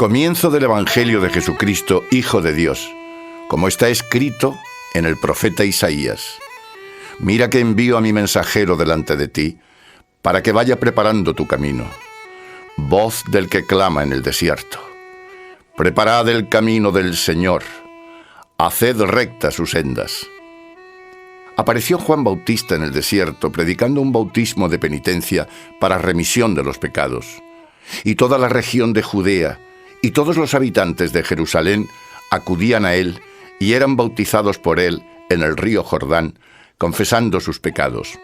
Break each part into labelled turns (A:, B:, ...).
A: Comienzo del Evangelio de Jesucristo, Hijo de Dios, como está escrito en el profeta Isaías. Mira que envío a mi mensajero delante de ti, para que vaya preparando tu camino. Voz del que clama en el desierto. Preparad el camino del Señor, haced rectas sus sendas. Apareció Juan Bautista en el desierto, predicando un bautismo de penitencia para remisión de los pecados. Y toda la región de Judea y todos los habitantes de Jerusalén acudían a él y eran bautizados por él en el río Jordán, confesando sus pecados.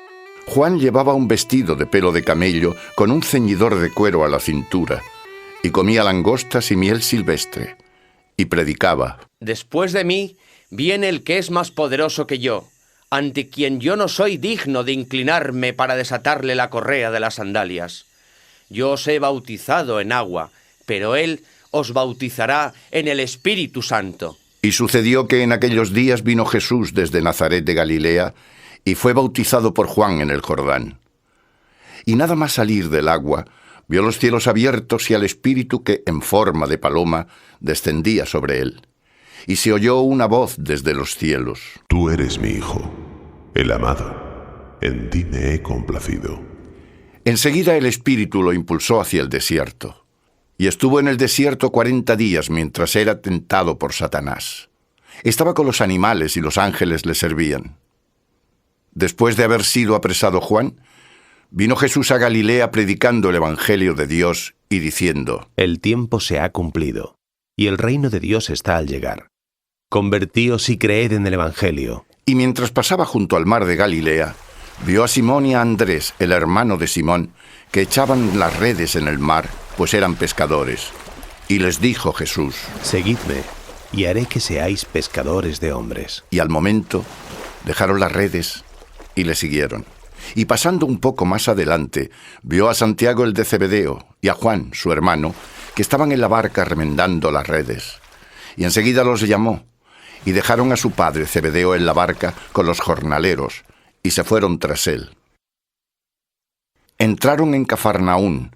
A: Juan llevaba un vestido de pelo de camello con un ceñidor de cuero a la cintura, y comía langostas y miel silvestre, y predicaba:
B: Después de mí viene el que es más poderoso que yo, ante quien yo no soy digno de inclinarme para desatarle la correa de las sandalias. Yo os he bautizado en agua, pero él os bautizará en el Espíritu Santo.
A: Y sucedió que en aquellos días vino Jesús desde Nazaret de Galilea, y fue bautizado por Juan en el Jordán. Y nada más salir del agua, vio los cielos abiertos y al Espíritu que, en forma de paloma, descendía sobre él. Y se oyó una voz desde los cielos:
C: Tú eres mi Hijo, el amado, en ti me he complacido.
A: Enseguida el Espíritu lo impulsó hacia el desierto. Y estuvo en el desierto 40 días mientras era tentado por Satanás. Estaba con los animales y los ángeles le servían. Después de haber sido apresado Juan, vino Jesús a Galilea predicando el Evangelio de Dios y diciendo:
D: El tiempo se ha cumplido, y el reino de Dios está al llegar. Convertíos y creed en el Evangelio.
A: Y mientras pasaba junto al mar de Galilea, vio a Simón y a Andrés, el hermano de Simón, que echaban las redes en el mar, pues eran pescadores. Y les dijo Jesús:
D: Seguidme, y haré que seáis pescadores de hombres.
A: Y al momento dejaron las redes y le siguieron. Y pasando un poco más adelante, vio a Santiago el de Zebedeo y a Juan, su hermano, que estaban en la barca remendando las redes. Y enseguida los llamó, y dejaron a su padre Zebedeo en la barca con los jornaleros, y se fueron tras él. Entraron en Cafarnaún,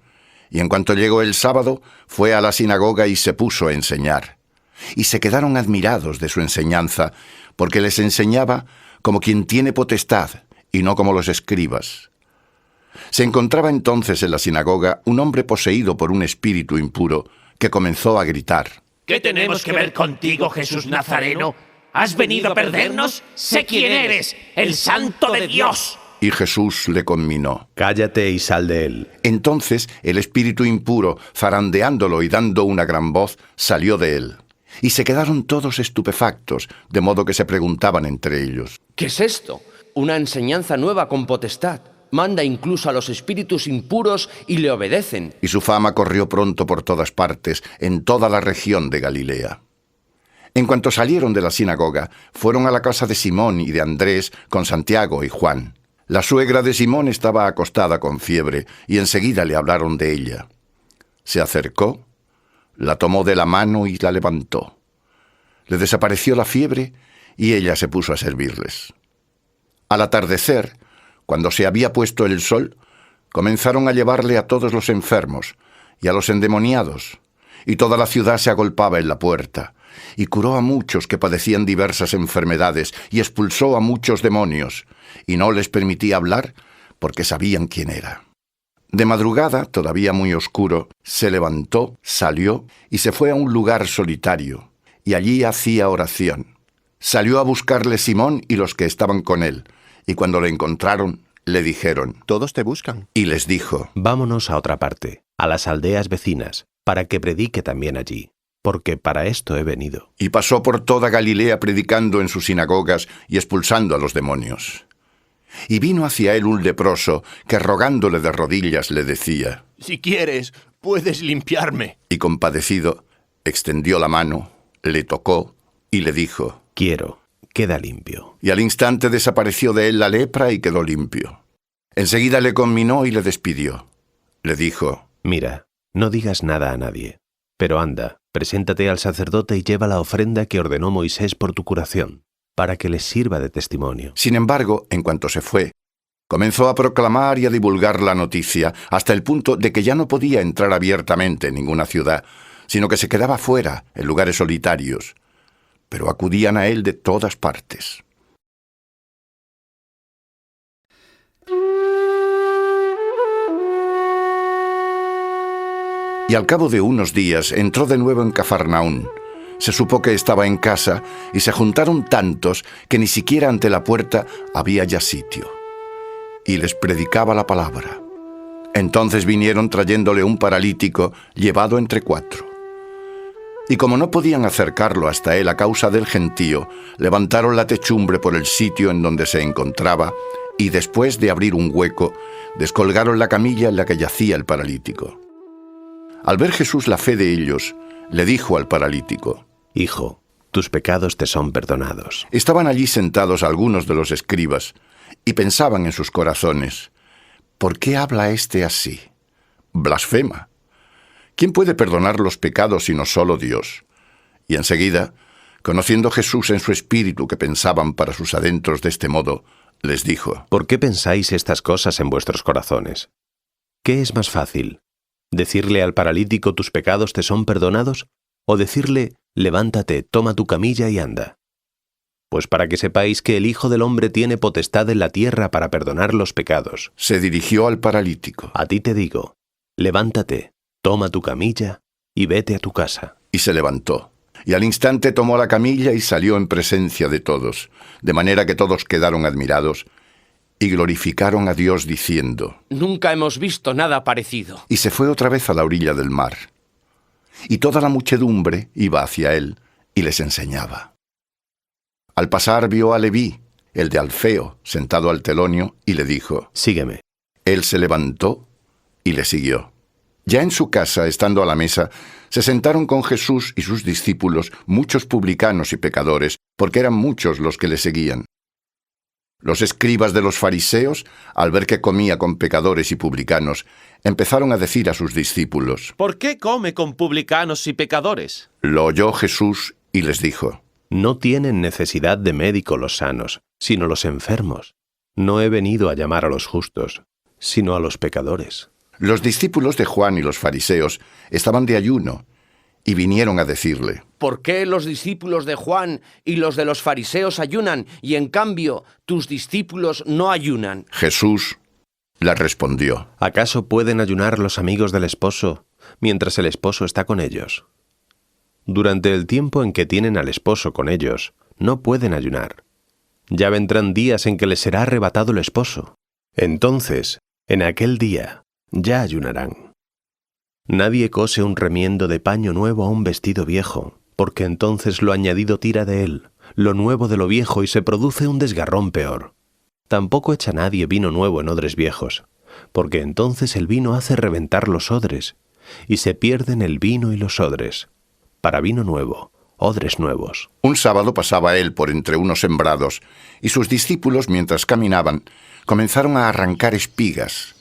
A: y en cuanto llegó el sábado, fue a la sinagoga y se puso a enseñar. Y se quedaron admirados de su enseñanza, porque les enseñaba como quien tiene potestad, y no como los escribas. Se encontraba entonces en la sinagoga un hombre poseído por un espíritu impuro, que comenzó a gritar:
E: ¿Qué tenemos que ver contigo, Jesús Nazareno? ¿Has venido a perdernos? ¡Sé quién eres, el Santo de Dios!
A: Y Jesús le conminó:
D: Cállate y sal de él.
A: Entonces el espíritu impuro, zarandeándolo y dando una gran voz, salió de él. Y se quedaron todos estupefactos, de modo que se preguntaban entre ellos:
B: ¿Qué es esto? Una enseñanza nueva con potestad. Manda incluso a los espíritus impuros y le obedecen.
A: Y su fama corrió pronto por todas partes, en toda la región de Galilea. En cuanto salieron de la sinagoga, fueron a la casa de Simón y de Andrés con Santiago y Juan. La suegra de Simón estaba acostada con fiebre, y enseguida le hablaron de ella. Se acercó, la tomó de la mano y la levantó. Le desapareció la fiebre, y ella se puso a servirles. Al atardecer, cuando se había puesto el sol, comenzaron a llevarle a todos los enfermos y a los endemoniados, y toda la ciudad se agolpaba en la puerta, y curó a muchos que padecían diversas enfermedades, y expulsó a muchos demonios, y no les permitía hablar, porque sabían quién era. De madrugada, todavía muy oscuro, se levantó, salió, y se fue a un lugar solitario, y allí hacía oración. Salió a buscarle Simón y los que estaban con él, y cuando le encontraron, le dijeron:
F: Todos te buscan.
A: Y les dijo:
D: Vámonos a otra parte, a las aldeas vecinas, para que predique también allí, porque para esto he venido.
A: Y pasó por toda Galilea predicando en sus sinagogas y expulsando a los demonios. Y vino hacia él un leproso, que rogándole de rodillas le decía:
F: Si quieres, puedes limpiarme.
A: Y compadecido, extendió la mano, le tocó y le dijo:
D: Quiero, queda limpio.
A: Y al instante desapareció de él la lepra y quedó limpio. Enseguida le conminó y le despidió. Le dijo:
D: Mira, no digas nada a nadie, pero anda, preséntate al sacerdote y lleva la ofrenda que ordenó Moisés por tu curación, para que les sirva de testimonio.
A: Sin embargo, en cuanto se fue, comenzó a proclamar y a divulgar la noticia, hasta el punto de que ya no podía entrar abiertamente en ninguna ciudad, sino que se quedaba fuera, en lugares solitarios, pero acudían a él de todas partes. Y al cabo de unos días entró de nuevo en Cafarnaún. Se supo que estaba en casa y se juntaron tantos que ni siquiera ante la puerta había ya sitio. Y les predicaba la palabra. Entonces vinieron trayéndole un paralítico llevado entre 4. Y como no podían acercarlo hasta él a causa del gentío, levantaron la techumbre por el sitio en donde se encontraba y después de abrir un hueco, descolgaron la camilla en la que yacía el paralítico. Al ver Jesús la fe de ellos, le dijo al paralítico:
D: Hijo, tus pecados te son perdonados.
A: Estaban allí sentados algunos de los escribas y pensaban en sus corazones: ¿por qué habla éste así? Blasfema. ¿Quién puede perdonar los pecados sino solo Dios? Y enseguida, conociendo Jesús en su espíritu que pensaban para sus adentros de este modo, les dijo:
D: ¿Por qué pensáis estas cosas en vuestros corazones? ¿Qué es más fácil? ¿Decirle al paralítico tus pecados te son perdonados? ¿O decirle levántate, toma tu camilla y anda? Pues para que sepáis que el Hijo del Hombre tiene potestad en la tierra para perdonar los pecados.
A: Se dirigió al paralítico.
D: A ti te digo, levántate, toma tu camilla y vete a tu casa.
A: Y se levantó. Y al instante tomó la camilla y salió en presencia de todos, de manera que todos quedaron admirados y glorificaron a Dios diciendo:
B: Nunca hemos visto nada parecido.
A: Y se fue otra vez a la orilla del mar. Y toda la muchedumbre iba hacia él y les enseñaba. Al pasar vio a Leví, el de Alfeo, sentado al telonio, y le dijo:
D: Sígueme.
A: Él se levantó y le siguió. Ya en su casa, estando a la mesa, se sentaron con Jesús y sus discípulos muchos publicanos y pecadores, porque eran muchos los que le seguían. Los escribas de los fariseos, al ver que comía con pecadores y publicanos, empezaron a decir a sus discípulos:
G: ¿Por qué come con publicanos y pecadores?
A: Lo oyó Jesús y les dijo:
D: No tienen necesidad de médico los sanos, sino los enfermos. No he venido a llamar a los justos, sino a los pecadores.
A: Los discípulos de Juan y los fariseos estaban de ayuno y vinieron a decirle:
B: ¿Por qué los discípulos de Juan y los de los fariseos ayunan y en cambio tus discípulos no ayunan?
A: Jesús les respondió:
D: ¿Acaso pueden ayunar los amigos del esposo mientras el esposo está con ellos? Durante el tiempo en que tienen al esposo con ellos, no pueden ayunar. Ya vendrán días en que les será arrebatado el esposo. Entonces, en aquel día, ya ayunarán. Nadie cose un remiendo de paño nuevo a un vestido viejo, porque entonces lo añadido tira de él, lo nuevo de lo viejo, y se produce un desgarrón peor. Tampoco echa nadie vino nuevo en odres viejos, porque entonces el vino hace reventar los odres, y se pierden el vino y los odres. Para vino nuevo, odres nuevos.
A: Un sábado pasaba él por entre unos sembrados, y sus discípulos, mientras caminaban, comenzaron a arrancar espigas.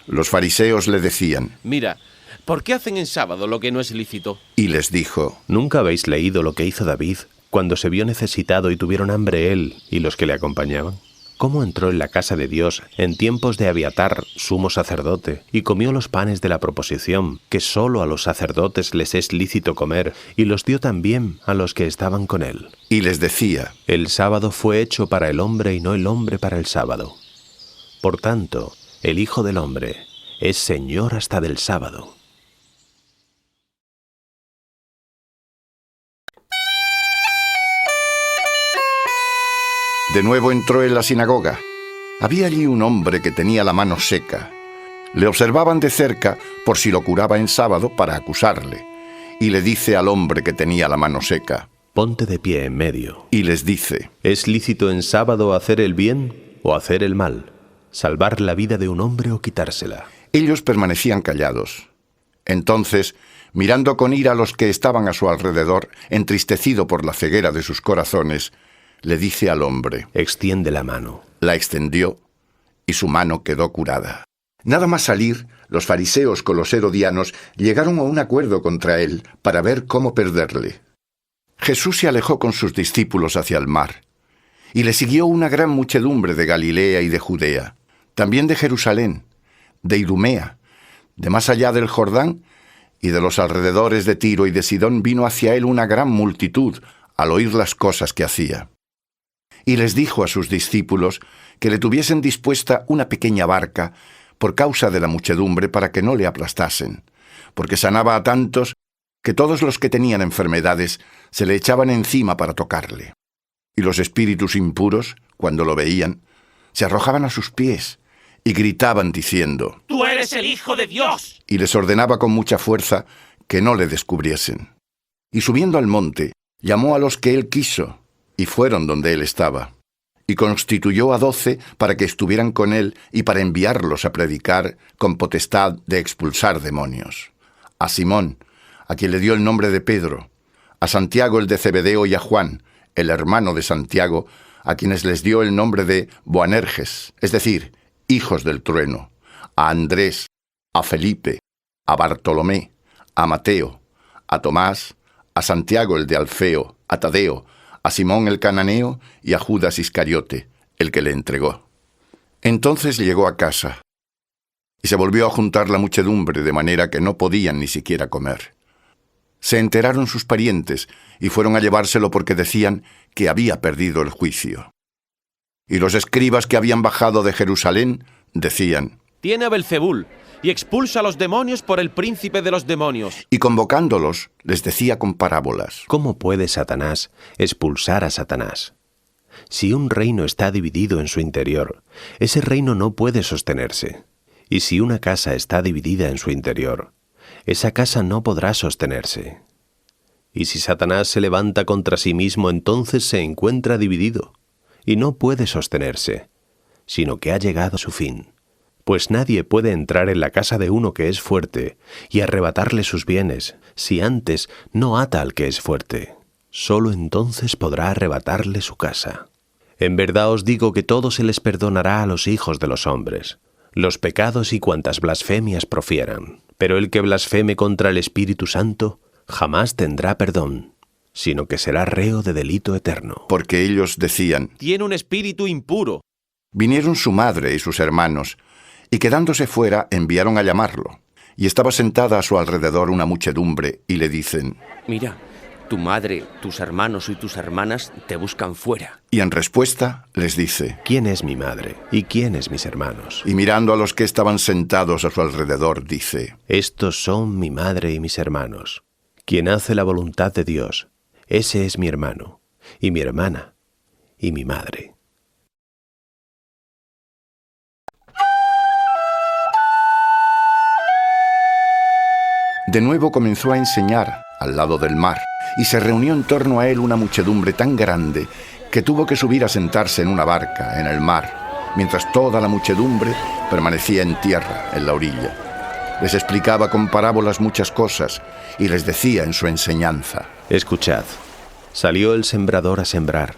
A: Los fariseos le decían:
G: Mira, ¿por qué hacen en sábado lo que no es lícito?
A: Y les dijo:
D: ¿Nunca habéis leído lo que hizo David cuando se vio necesitado y tuvieron hambre él y los que le acompañaban? ¿Cómo entró en la casa de Dios en tiempos de Abiatar, sumo sacerdote, y comió los panes de la proposición, que sólo a los sacerdotes les es lícito comer, y los dio también a los que estaban con él?
A: Y les decía:
D: El sábado fue hecho para el hombre y no el hombre para el sábado. Por tanto, el Hijo del Hombre es Señor hasta del sábado.
A: De nuevo entró en la sinagoga. Había allí un hombre que tenía la mano seca. Le observaban de cerca por si lo curaba en sábado para acusarle. Y le dice al hombre que tenía la mano seca:
D: Ponte de pie en medio.
A: Y les dice:
D: ¿Es lícito en sábado hacer el bien o hacer el mal? ¿Salvar la vida de un hombre o quitársela?
A: Ellos permanecían callados. Entonces, mirando con ira a los que estaban a su alrededor, entristecido por la ceguera de sus corazones, le dice al hombre:
D: Extiende la mano.
A: La extendió y su mano quedó curada. Nada más salir, los fariseos con los herodianos llegaron a un acuerdo contra él para ver cómo perderle. Jesús se alejó con sus discípulos hacia el mar, y le siguió una gran muchedumbre de Galilea y de Judea, también de Jerusalén, de Idumea, de más allá del Jordán Y de los alrededores de Tiro y de Sidón vino hacia él una gran multitud al oír las cosas que hacía. Y les dijo a sus discípulos que le tuviesen dispuesta una pequeña barca por causa de la muchedumbre para que no le aplastasen, porque sanaba a tantos que todos los que tenían enfermedades se le echaban encima para tocarle. Y los espíritus impuros, cuando lo veían, se arrojaban a sus pies y gritaban diciendo:
E: ¡Tú eres el Hijo de Dios!
A: Y les ordenaba con mucha fuerza que no le descubriesen. Y subiendo al monte, llamó a los que él quiso, y fueron donde él estaba. Y constituyó a 12 para que estuvieran con él y para enviarlos a predicar con potestad de expulsar demonios. A Simón, a quien le dio el nombre de Pedro, a Santiago el de Zebedeo y a Juan, el hermano de Santiago, a quienes les dio el nombre de Boanerges, es decir, hijos del trueno, a Andrés, a Felipe, a Bartolomé, a Mateo, a Tomás, a Santiago el de Alfeo, a Tadeo, a Simón el cananeo y a Judas Iscariote, el que le entregó. Entonces llegó a casa, y se volvió a juntar la muchedumbre de manera que no podían ni siquiera comer. Se enteraron sus parientes y fueron a llevárselo porque decían que había perdido el juicio. Y los escribas que habían bajado de Jerusalén decían:
G: Tiene a Belzebul y expulsa a los demonios por el príncipe de los demonios.
A: Y convocándolos, les decía con parábolas:
D: ¿Cómo puede Satanás expulsar a Satanás? Si un reino está dividido en su interior, ese reino no puede sostenerse. Y si una casa está dividida en su interior, esa casa no podrá sostenerse. Y si Satanás se levanta contra sí mismo, entonces se encuentra dividido, y no puede sostenerse, sino que ha llegado a su fin. Pues nadie puede entrar en la casa de uno que es fuerte y arrebatarle sus bienes, si antes no ata al que es fuerte. Solo entonces podrá arrebatarle su casa. En verdad os digo que todo se les perdonará a los hijos de los hombres, los pecados y cuantas blasfemias profieran. Pero el que blasfeme contra el Espíritu Santo jamás tendrá perdón, sino que será reo de delito eterno.
A: Porque ellos decían:
G: Tiene un espíritu impuro.
A: Vinieron su madre y sus hermanos, y quedándose fuera enviaron a llamarlo. Y estaba sentada a su alrededor una muchedumbre, y le dicen:
B: Mira, tu madre, tus hermanos y tus hermanas te buscan fuera.
A: Y en respuesta les dice:
D: ¿Quién es mi madre y quién es mis hermanos?
A: Y mirando a los que estaban sentados a su alrededor, dice:
D: Estos son mi madre y mis hermanos. Quien hace la voluntad de Dios, ese es mi hermano, y mi hermana, y mi madre.
A: De nuevo comenzó a enseñar al lado del mar, y se reunió en torno a él una muchedumbre tan grande que tuvo que subir a sentarse en una barca en el mar, mientras toda la muchedumbre permanecía en tierra, en la orilla. Les explicaba con parábolas muchas cosas y les decía en su enseñanza:
D: Escuchad, salió el sembrador a sembrar,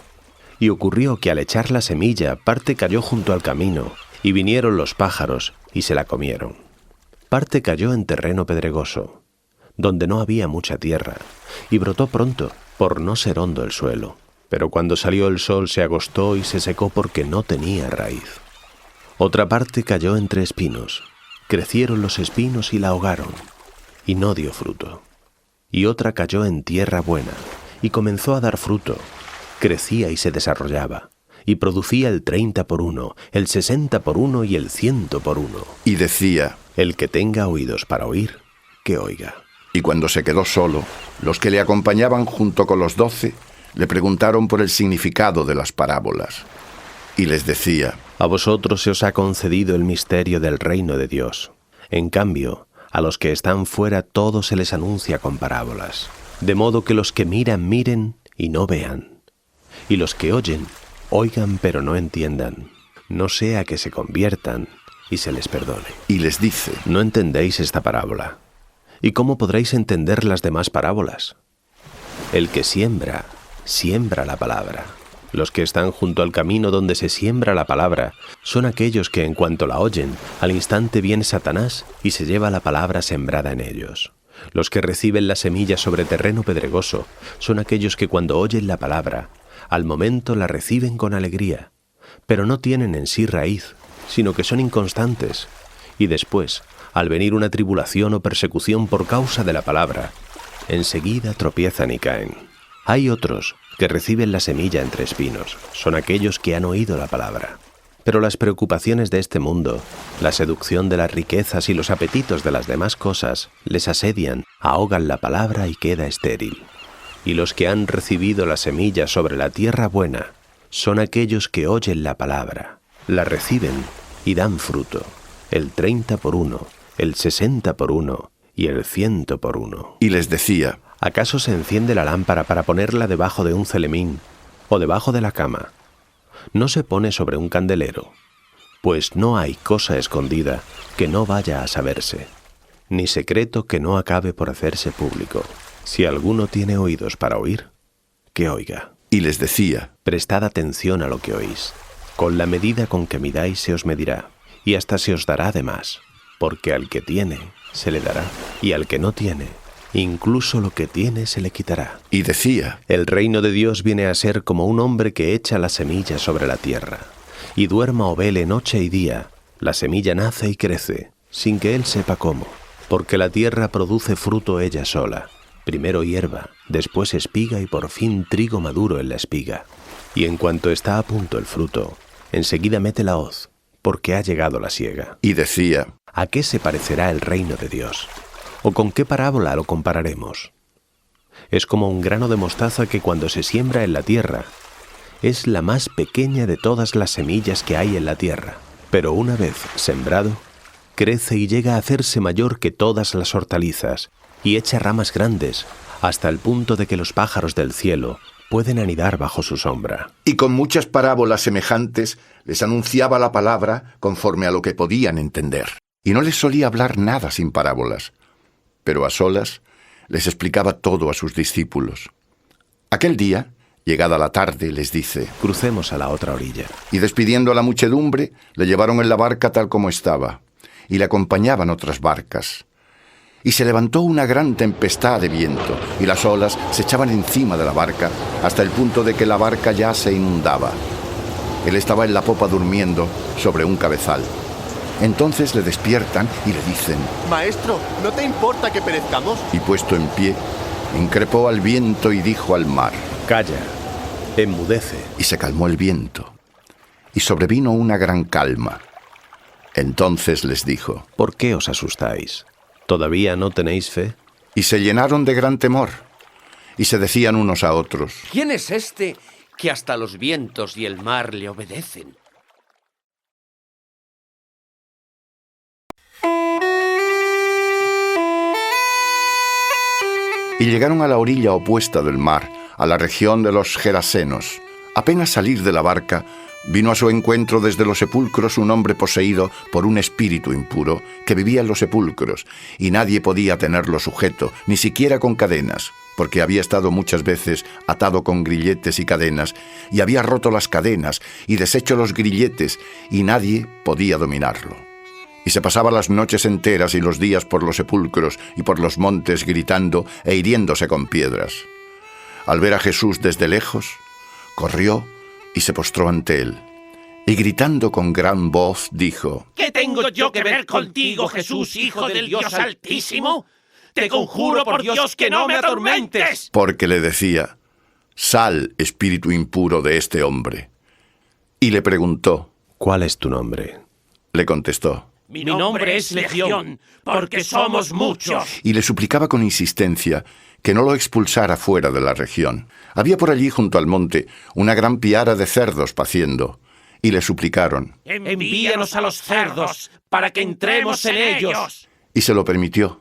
D: y ocurrió que al echar la semilla, parte cayó junto al camino, y vinieron los pájaros y se la comieron. Parte cayó en terreno pedregoso, donde no había mucha tierra, y brotó pronto, por no ser hondo el suelo. Pero cuando salió el sol se agostó y se secó porque no tenía raíz. Otra parte cayó entre espinos. Crecieron los espinos y la ahogaron, y no dio fruto. Y otra cayó en tierra buena, y comenzó a dar fruto. Crecía y se desarrollaba, y producía el 30 por 1, el 60 por 1 y el 100 por 1.
A: Y decía:
D: El que tenga oídos para oír, que oiga.
A: Y cuando se quedó solo, los que le acompañaban junto con los 12 le preguntaron por el significado de las parábolas. Y les decía:
D: A vosotros se os ha concedido el misterio del reino de Dios. En cambio, a los que están fuera todo se les anuncia con parábolas, de modo que los que miran miren y no vean, y los que oyen, oigan pero no entiendan, no sea que se conviertan y se les perdone.
A: Y les dice:
D: ¿No entendéis esta parábola? ¿Y cómo podréis entender las demás parábolas? El que siembra, siembra la palabra. Los que están junto al camino donde se siembra la palabra son aquellos que en cuanto la oyen, al instante viene Satanás y se lleva la palabra sembrada en ellos. Los que reciben la semilla sobre terreno pedregoso son aquellos que cuando oyen la palabra, al momento la reciben con alegría, pero no tienen en sí raíz, sino que son inconstantes, Y después, al venir una tribulación o persecución por causa de la palabra, enseguida tropiezan y caen. Hay otros que reciben la semilla entre espinos, son aquellos que han oído la palabra. Pero las preocupaciones de este mundo, la seducción de las riquezas y los apetitos de las demás cosas les asedian, ahogan la palabra y queda estéril. Y los que han recibido la semilla sobre la tierra buena son aquellos que oyen la palabra, la reciben y dan fruto, el 30 por 1, el 60 por 1 y el 100 por 1.
A: Y les decía:
D: ¿Acaso se enciende la lámpara para ponerla debajo de un celemín o debajo de la cama? ¿No se pone sobre un candelero? Pues no hay cosa escondida que no vaya a saberse, ni secreto que no acabe por hacerse público. Si alguno tiene oídos para oír, que oiga.
A: Y les decía:
D: Prestad atención a lo que oís. Con la medida con que midáis se os medirá, y hasta se os dará de más, porque al que tiene se le dará, y al que no tiene, incluso lo que tiene se le quitará.
A: Y decía:
D: El reino de Dios viene a ser como un hombre que echa la semilla sobre la tierra, y duerma o vele noche y día, la semilla nace y crece, sin que él sepa cómo, porque la tierra produce fruto ella sola, primero hierba, después espiga y por fin trigo maduro en la espiga. Y en cuanto está a punto el fruto, enseguida mete la hoz, porque ha llegado la siega.
A: Y decía:
D: ¿A qué se parecerá el reino de Dios? ¿O con qué parábola lo compararemos? Es como un grano de mostaza que cuando se siembra en la tierra, es la más pequeña de todas las semillas que hay en la tierra, pero una vez sembrado, crece y llega a hacerse mayor que todas las hortalizas, y echa ramas grandes, hasta el punto de que los pájaros del cielo pueden anidar bajo su sombra.
A: Y con muchas parábolas semejantes les anunciaba la palabra conforme a lo que podían entender. Y no les solía hablar nada sin parábolas, pero a solas les explicaba todo a sus discípulos. Aquel día, llegada la tarde, les dice:
D: Crucemos a la otra orilla.
A: Y despidiendo a la muchedumbre, le llevaron en la barca tal como estaba, y le acompañaban otras barcas. Y se levantó una gran tempestad de viento, y las olas se echaban encima de la barca, hasta el punto de que la barca ya se inundaba. Él estaba en la popa durmiendo sobre un cabezal. Entonces le despiertan y le dicen:
F: Maestro, ¿no te importa que perezcamos?
A: Y puesto en pie, increpó al viento y dijo al mar:
D: Calla, enmudece.
A: Y se calmó el viento, y sobrevino una gran calma. Entonces les dijo:
D: ¿Por qué os asustáis? ¿Todavía no tenéis fe?
A: Y se llenaron de gran temor, y se decían unos a otros:
B: ¿Quién es este que hasta los vientos y el mar le obedecen?
A: Y llegaron a la orilla opuesta del mar, a la región de los Gerasenos. Apenas salir de la barca, vino a su encuentro desde los sepulcros un hombre poseído por un espíritu impuro que vivía en los sepulcros, y nadie podía tenerlo sujeto, ni siquiera con cadenas, porque había estado muchas veces atado con grilletes y cadenas, y había roto las cadenas y deshecho los grilletes, y nadie podía dominarlo. Y se pasaba las noches enteras y los días por los sepulcros y por los montes gritando e hiriéndose con piedras. Al ver a Jesús desde lejos, corrió y se postró ante él. Y gritando con gran voz dijo:
E: ¿Qué tengo yo que ver contigo, Jesús, Hijo del Dios Altísimo? Te conjuro por Dios que no me atormentes.
A: Porque le decía: Sal, espíritu impuro de este hombre. Y le preguntó:
D: ¿Cuál es tu nombre?
A: Le contestó:
E: Mi nombre es Legión, porque somos muchos.
A: Y le suplicaba con insistencia que no lo expulsara fuera de la región. Había por allí, junto al monte, una gran piara de cerdos paciendo, y le suplicaron.
E: Envíanos a los cerdos, para que entremos en ellos.
A: Y se lo permitió.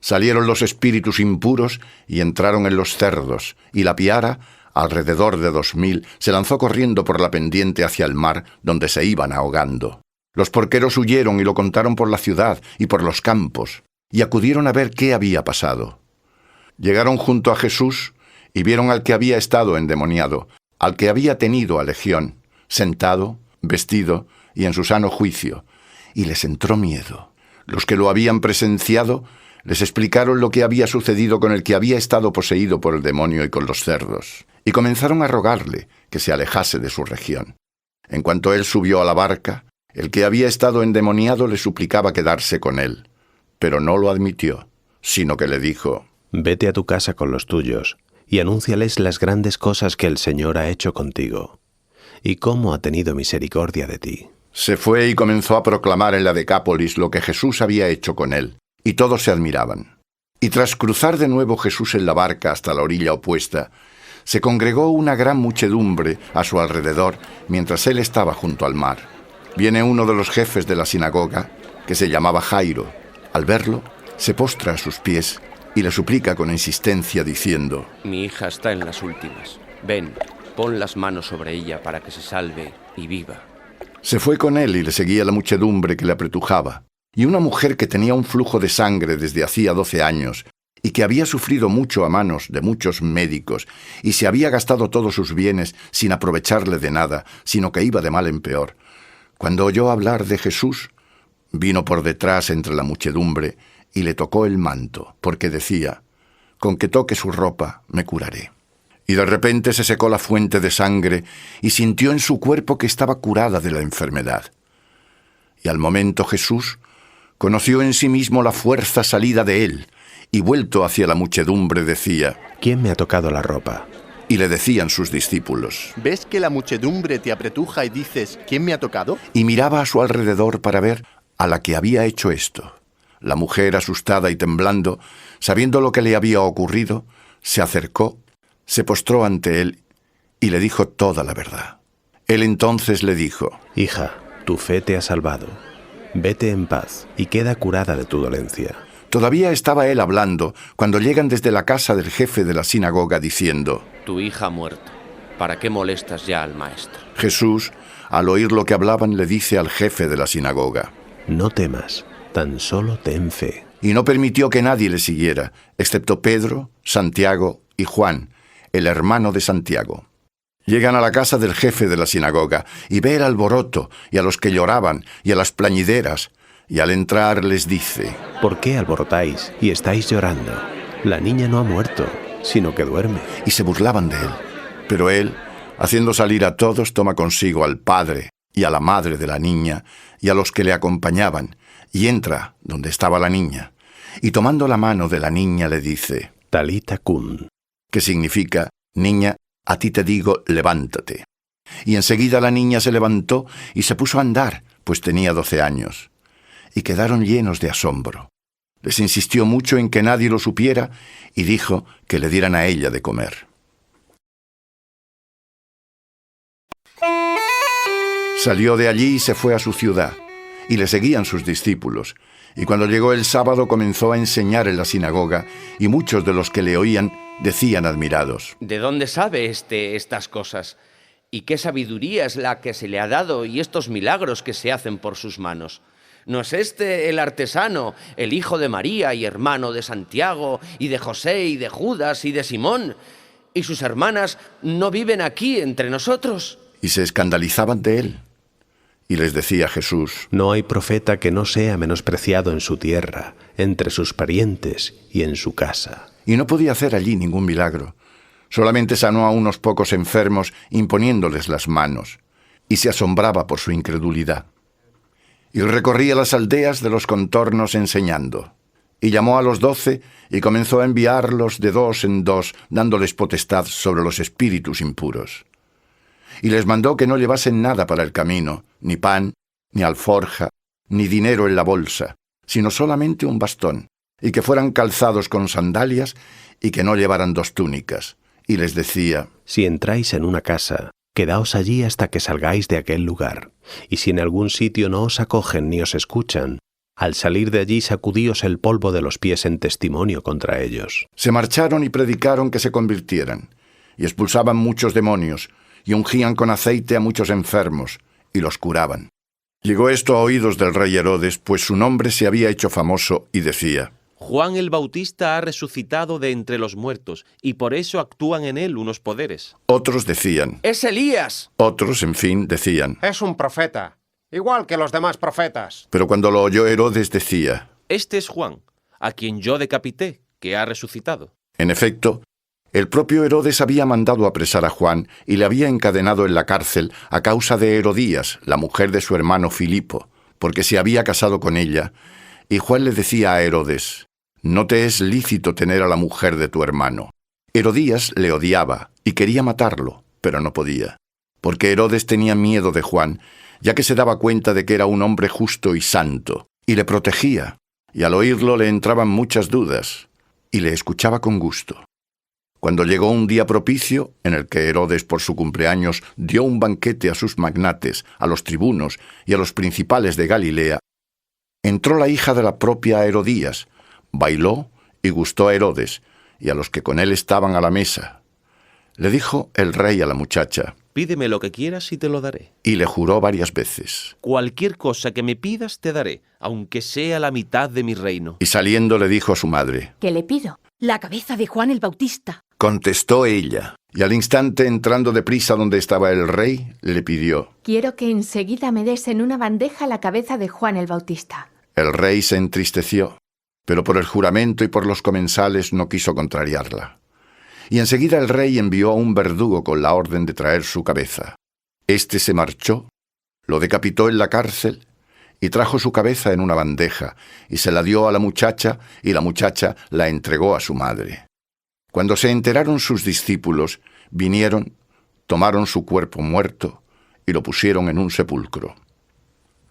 A: Salieron los espíritus impuros y entraron en los cerdos, y la piara, alrededor de 2000, se lanzó corriendo por la pendiente hacia el mar, donde se iban ahogando. Los porqueros huyeron y lo contaron por la ciudad y por los campos, y acudieron a ver qué había pasado. Llegaron junto a Jesús y vieron al que había estado endemoniado, al que había tenido a Legión, sentado, vestido y en su sano juicio, y les entró miedo. Los que lo habían presenciado les explicaron lo que había sucedido con el que había estado poseído por el demonio y con los cerdos, y comenzaron a rogarle que se alejase de su región. En cuanto él subió a la barca, El que había estado endemoniado le suplicaba quedarse con él, pero no lo admitió, sino que le dijo:
D: Vete a tu casa con los tuyos y anúnciales las grandes cosas que el Señor ha hecho contigo y cómo ha tenido misericordia de ti.
A: Se fue y comenzó a proclamar en la Decápolis lo que Jesús había hecho con él, y todos se admiraban. Y tras cruzar de nuevo Jesús en la barca hasta la orilla opuesta, se congregó una gran muchedumbre a su alrededor mientras él estaba junto al mar. Viene uno de los jefes de la sinagoga, que se llamaba Jairo. Al verlo, se postra a sus pies y le suplica con insistencia diciendo:
B: Mi hija está en las últimas. Ven, pon las manos sobre ella para que se salve y viva.
A: Se fue con él y le seguía la muchedumbre que le apretujaba. Y una mujer que tenía un flujo de sangre desde hacía 12 años y que había sufrido mucho a manos de muchos médicos y se había gastado todos sus bienes sin aprovecharle de nada, sino que iba de mal en peor, cuando oyó hablar de Jesús, vino por detrás entre la muchedumbre y le tocó el manto, porque decía: con que toque su ropa me curaré. Y de repente se secó la fuente de sangre y sintió en su cuerpo que estaba curada de la enfermedad. Y al momento Jesús conoció en sí mismo la fuerza salida de él, y vuelto hacia la muchedumbre decía:
D: ¿Quién me ha tocado la ropa?
A: Y le decían sus discípulos:
F: ¿Ves que la muchedumbre te apretuja y dices: ¿quién me ha tocado?
A: Y miraba a su alrededor para ver a la que había hecho esto. La mujer, asustada y temblando, sabiendo lo que le había ocurrido, se acercó, se postró ante él y le dijo toda la verdad. Él entonces le dijo:
D: Hija, tu fe te ha salvado. Vete en paz y queda curada de tu dolencia.
A: Todavía estaba él hablando cuando llegan desde la casa del jefe de la sinagoga diciendo:
B: Tu hija ha muerto. ¿Para qué molestas ya al maestro?
A: Jesús, al oír lo que hablaban, le dice al jefe de la sinagoga:
D: No temas, tan solo ten fe.
A: Y no permitió que nadie le siguiera, excepto Pedro, Santiago y Juan, el hermano de Santiago. Llegan a la casa del jefe de la sinagoga y ve el alboroto y a los que lloraban y a las plañideras, y al entrar les dice:
D: ¿Por qué alborotáis y estáis llorando? La niña no ha muerto, sino que duerme.
A: Y se burlaban de él. Pero él, haciendo salir a todos, toma consigo al padre y a la madre de la niña y a los que le acompañaban, y entra donde estaba la niña, y tomando la mano de la niña le dice:
D: Talita cum,
A: que significa: niña, a ti te digo, levántate. Y enseguida la niña se levantó y se puso a andar, pues tenía 12 años. Y quedaron llenos de asombro. Les insistió mucho en que nadie lo supiera y dijo que le dieran a ella de comer. Salió de allí y se fue a su ciudad, y le seguían sus discípulos. Y cuando llegó el sábado comenzó a enseñar en la sinagoga, y muchos de los que le oían decían admirados:
B: ¿De dónde sabe estas cosas? ¿Y qué sabiduría es la que se le ha dado y estos milagros que se hacen por sus manos? ¿No es este el artesano, el hijo de María y hermano de Santiago, y de José, y de Judas, y de Simón? ¿Y sus hermanas no viven aquí entre nosotros?
A: Y se escandalizaban de él. Y les decía Jesús:
D: no hay profeta que no sea menospreciado en su tierra, entre sus parientes y en su casa.
A: Y no podía hacer allí ningún milagro. Solamente sanó a unos pocos enfermos imponiéndoles las manos, y se asombraba por su incredulidad. Y recorría las aldeas de los contornos enseñando. Y llamó a los 12 y comenzó a enviarlos de 2 en 2, dándoles potestad sobre los espíritus impuros. Y les mandó que no llevasen nada para el camino, ni pan, ni alforja, ni dinero en la bolsa, sino solamente un bastón, y que fueran calzados con sandalias, y que no llevaran 2 túnicas. Y les decía:
D: si entráis en una casa, quedaos allí hasta que salgáis de aquel lugar, y si en algún sitio no os acogen ni os escuchan, al salir de allí sacudíos el polvo de los pies en testimonio contra ellos.
A: Se marcharon y predicaron que se convirtieran, y expulsaban muchos demonios, y ungían con aceite a muchos enfermos, y los curaban. Llegó esto a oídos del rey Herodes, pues su nombre se había hecho famoso, y decía:
G: Juan el Bautista ha resucitado de entre los muertos, y por eso actúan en él unos poderes.
A: Otros decían:
B: ¡Es Elías!
A: Otros, en fin, decían:
H: es un profeta, igual que los demás profetas.
A: Pero cuando lo oyó Herodes decía:
G: Este es Juan, a quien yo decapité, que ha resucitado.
A: En efecto, El propio Herodes había mandado apresar a Juan y le había encadenado en la cárcel a causa de Herodías, la mujer de su hermano Filipo, porque se había casado con ella, y Juan le decía a Herodes: «No te es lícito tener a la mujer de tu hermano». Herodías le odiaba y quería matarlo, pero no podía, porque Herodes tenía miedo de Juan, ya que se daba cuenta de que era un hombre justo y santo, y le protegía, y al oírlo le entraban muchas dudas, y le escuchaba con gusto. Cuando llegó un día propicio, en el que Herodes por su cumpleaños dio un banquete a sus magnates, a los tribunos y a los principales de Galilea, entró la hija de la propia Herodías, bailó y gustó a Herodes y a los que con él estaban a la mesa. Le dijo el rey a la muchacha:
G: Pídeme lo que quieras y te lo daré.
A: Y le juró varias veces.
G: Cualquier cosa que me pidas te daré, aunque sea la mitad de mi reino.
A: Y saliendo le dijo a su madre:
I: ¿Qué le pido?
J: La cabeza de Juan el Bautista.
A: Contestó ella, y al instante, entrando deprisa donde estaba el rey, le pidió:
I: Quiero que enseguida me des en una bandeja la cabeza de Juan el Bautista.
A: El rey se entristeció, pero por el juramento y por los comensales no quiso contrariarla. Y enseguida el rey envió a un verdugo con la orden de traer su cabeza. Este se marchó, lo decapitó en la cárcel y trajo su cabeza en una bandeja y se la dio a la muchacha y la muchacha la entregó a su madre. Cuando se enteraron sus discípulos, vinieron, tomaron su cuerpo muerto y lo pusieron en un sepulcro.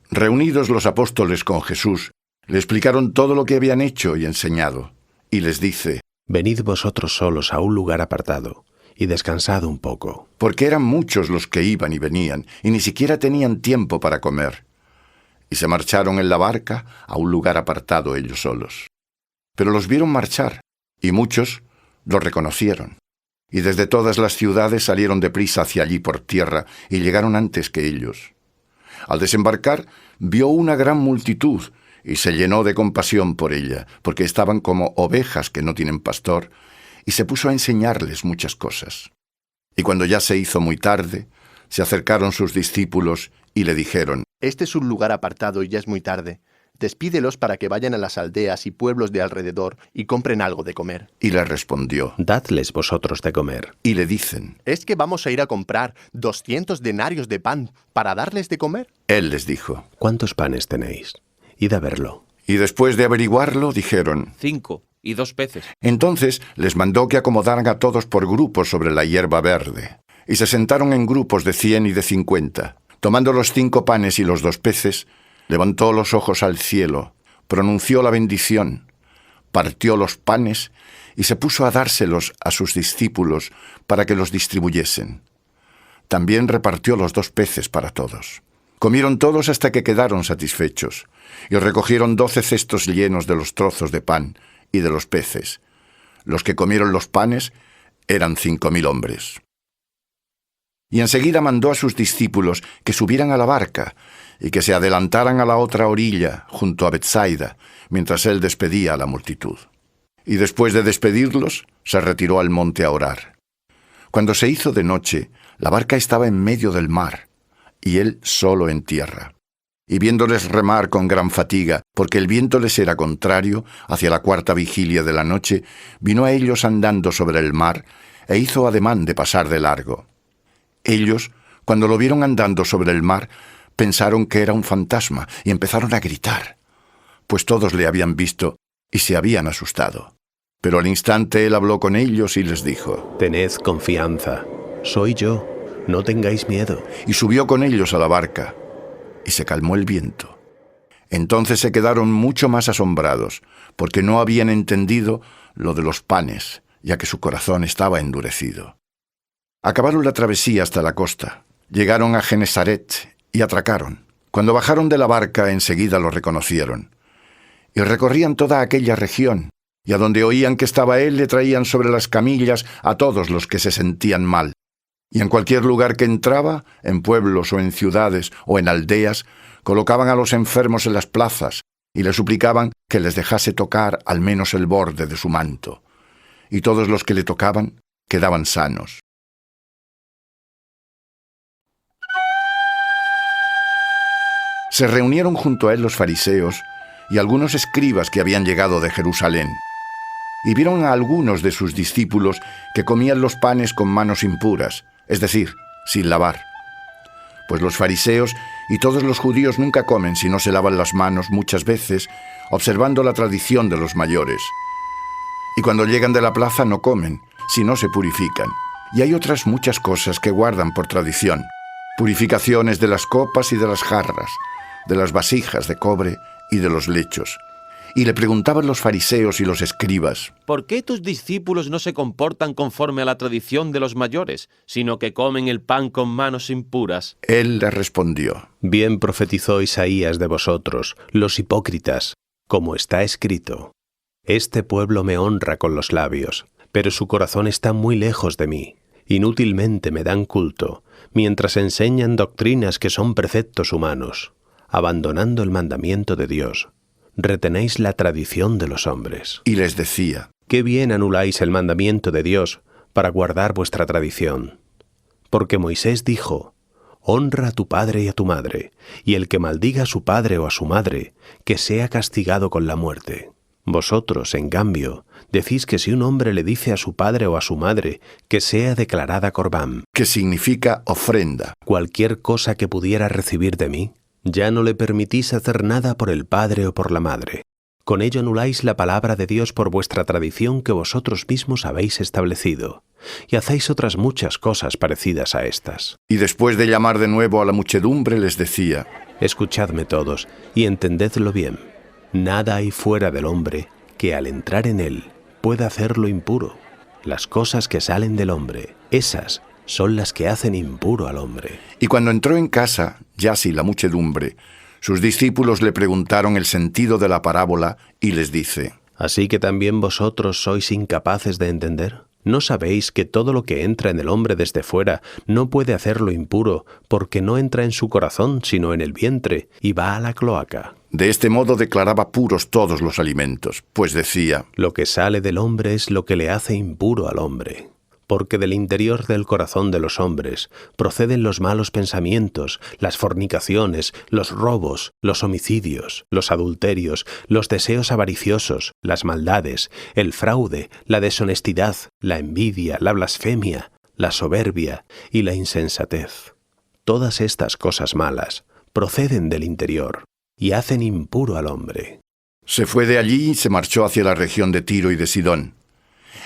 A: Reunidos los apóstoles con Jesús, le explicaron todo lo que habían hecho y enseñado, y les dice:
D: Venid vosotros solos a un lugar apartado, y descansad un poco.
A: Porque eran muchos los que iban y venían, y ni siquiera tenían tiempo para comer. Y se marcharon en la barca a un lugar apartado ellos solos. Pero los vieron marchar, y muchos los reconocieron. Y desde todas las ciudades salieron deprisa hacia allí por tierra, y llegaron antes que ellos. Al desembarcar, vio una gran multitud, y se llenó de compasión por ella, porque estaban como ovejas que no tienen pastor, y se puso a enseñarles muchas cosas. Y cuando ya se hizo muy tarde, se acercaron sus discípulos y le dijeron:
F: Este es un lugar apartado y ya es muy tarde. Despídelos para que vayan a las aldeas y pueblos de alrededor y compren algo de comer.
A: Y le respondió:
D: Dadles vosotros de comer.
A: Y le dicen:
F: ¿Es que vamos a ir a comprar 200 denarios de pan para darles de comer?
A: Él les dijo:
D: ¿Cuántos panes tenéis? Id a verlo.
A: Y después de averiguarlo, dijeron:
G: 5 y 2 peces.
A: Entonces les mandó que acomodaran a todos por grupos sobre la hierba verde. Y se sentaron en grupos de 100 y de 50. Tomando los 5 panes y los 2 peces, levantó los ojos al cielo, pronunció la bendición, partió los panes y se puso a dárselos a sus discípulos para que los distribuyesen. También repartió los 2 peces para todos. Comieron todos hasta que quedaron satisfechos, y recogieron 12 cestos llenos de los trozos de pan y de los peces. Los que comieron los panes eran 5.000 hombres. Y enseguida mandó a sus discípulos que subieran a la barca y que se adelantaran a la otra orilla, junto a Betsaida, mientras él despedía a la multitud. Y después de despedirlos, se retiró al monte a orar. Cuando se hizo de noche, la barca estaba en medio del mar, y él solo en tierra. Y viéndoles remar con gran fatiga, porque el viento les era contrario, hacia la 4ª vigilia de la noche, vino a ellos andando sobre el mar, e hizo ademán de pasar de largo. Ellos, cuando lo vieron andando sobre el mar, pensaron que era un fantasma, y empezaron a gritar, pues todos le habían visto y se habían asustado. Pero al instante él habló con ellos y les dijo:
D: Tened confianza, soy yo, no tengáis miedo.
A: Y subió con ellos a la barca, y se calmó el viento. Entonces se quedaron mucho más asombrados, porque no habían entendido lo de los panes, ya que su corazón estaba endurecido. Acabaron la travesía hasta la costa, llegaron a Genesaret y atracaron. Cuando bajaron de la barca, enseguida lo reconocieron. Y recorrían toda aquella región, y a donde oían que estaba él, le traían sobre las camillas a todos los que se sentían mal. Y en cualquier lugar que entraba, en pueblos o en ciudades o en aldeas, colocaban a los enfermos en las plazas y le suplicaban que les dejase tocar al menos el borde de su manto. Y todos los que le tocaban quedaban sanos. Se reunieron junto a él los fariseos y algunos escribas que habían llegado de Jerusalén. y vieron a algunos de sus discípulos que comían los panes con manos impuras, es decir, sin lavar. Pues los fariseos y todos los judíos nunca comen si no se lavan las manos muchas veces, observando la tradición de los mayores. Y cuando llegan de la plaza no comen, si no se purifican. Y hay otras muchas cosas que guardan por tradición. Purificaciones de las copas y de las jarras, de las vasijas de cobre y de los lechos. Y le preguntaban los fariseos y los escribas:
G: ¿por qué tus discípulos no se comportan conforme a la tradición de los mayores, sino que comen el pan con manos impuras?
A: Él les respondió:
D: Bien profetizó Isaías de vosotros, los hipócritas, como está escrito: Este pueblo me honra con los labios, pero su corazón está muy lejos de mí. Inútilmente me dan culto, mientras enseñan doctrinas que son preceptos humanos, abandonando el mandamiento de Dios. Retenéis la tradición de los hombres.
A: Y les decía:
D: Qué bien anuláis el mandamiento de Dios para guardar vuestra tradición. Porque Moisés dijo: Honra a tu padre y a tu madre, y el que maldiga a su padre o a su madre, que sea castigado con la muerte. Vosotros, en cambio, decís que si un hombre le dice a su padre o a su madre que sea declarada corbán,
A: que significa ofrenda,
D: cualquier cosa que pudiera recibir de mí, ya no le permitís hacer nada por el padre o por la madre. Con ello anuláis la palabra de Dios por vuestra tradición que vosotros mismos habéis establecido, y hacéis otras muchas cosas parecidas a estas.
A: Y después de llamar de nuevo a la muchedumbre les decía:
D: Escuchadme todos y entendedlo bien. Nada hay fuera del hombre que al entrar en él pueda hacerlo impuro. Las cosas que salen del hombre, esas son las que hacen impuro al hombre.
A: Y cuando entró en casa, ya sin la muchedumbre, sus discípulos le preguntaron el sentido de la parábola y les dice:
D: ¿Así que también vosotros sois incapaces de entender? ¿No sabéis que todo lo que entra en el hombre desde fuera no puede hacerlo impuro, porque no entra en su corazón, sino en el vientre, y va a la cloaca?
A: De este modo declaraba puros todos los alimentos, pues decía:
D: Lo que sale del hombre es lo que le hace impuro al hombre. Porque del interior del corazón de los hombres proceden los malos pensamientos, las fornicaciones, los robos, los homicidios, los adulterios, los deseos avariciosos, las maldades, el fraude, la deshonestidad, la envidia, la blasfemia, la soberbia y la insensatez. Todas estas cosas malas proceden del interior y hacen impuro al hombre.
A: Se fue de allí y se marchó hacia la región de Tiro y de Sidón.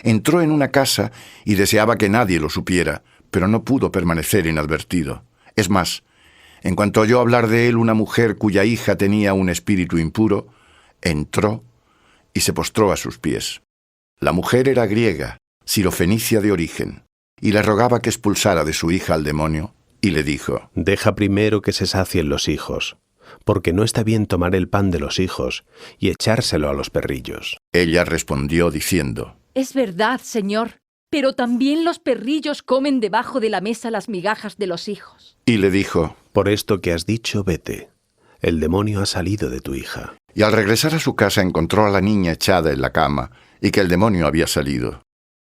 A: Entró en una casa y deseaba que nadie lo supiera, pero no pudo permanecer inadvertido. Es más, en cuanto oyó hablar de él una mujer cuya hija tenía un espíritu impuro, entró y se postró a sus pies. La mujer era griega, sirofenicia de origen, y le rogaba que expulsara de su hija al demonio, y le dijo:
D: Deja primero que se sacien los hijos, porque no está bien tomar el pan de los hijos y echárselo a los perrillos.
A: Ella respondió diciendo:
J: Es verdad, Señor, pero también los perrillos comen debajo de la mesa las migajas de los hijos.
A: Y le dijo:
D: Por esto que has dicho, vete. El demonio ha salido de tu hija.
A: Y al regresar a su casa encontró a la niña echada en la cama, y que el demonio había salido.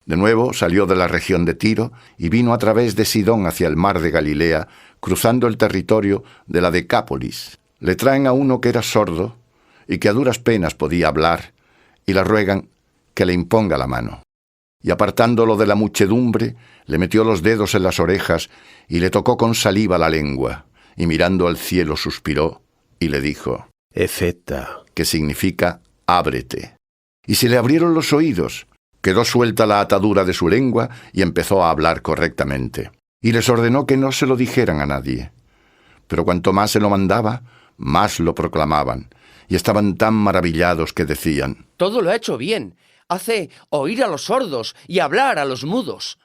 A: De nuevo salió de la región de Tiro y vino a través de Sidón hacia el mar de Galilea, cruzando el territorio de la Decápolis. Le traen a uno que era sordo y que a duras penas podía hablar, y le ruegan que le imponga la mano. Y apartándolo de la muchedumbre, le metió los dedos en las orejas y le tocó con saliva la lengua, y mirando al cielo suspiró y le dijo:
D: Efeta,
A: que significa ábrete. Y se le abrieron los oídos, quedó suelta la atadura de su lengua y empezó a hablar correctamente. Y les ordenó que no se lo dijeran a nadie. Pero cuanto más se lo mandaba, más lo proclamaban, y estaban tan maravillados que decían:
B: Todo lo ha hecho bien. Hace oír a los sordos y hablar a los mudos.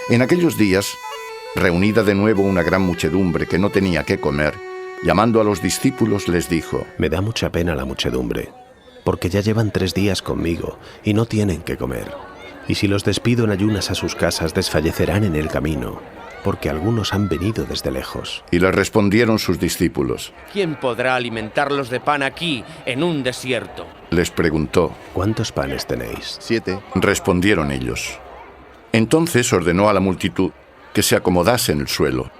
A: En aquellos días, reunida de nuevo una gran muchedumbre que no tenía qué comer, llamando a los discípulos les dijo:
D: Me da mucha pena la muchedumbre, porque ya llevan 3 días conmigo y no tienen qué comer. Y si los despido en ayunas a sus casas, desfallecerán en el camino, porque algunos han venido desde lejos.
A: Y le respondieron sus discípulos:
B: ¿Quién podrá alimentarlos de pan aquí, en un desierto?
A: Les preguntó:
D: ¿Cuántos panes tenéis?
F: 7.
A: Respondieron ellos. Entonces ordenó a la multitud que se acomodase en el suelo.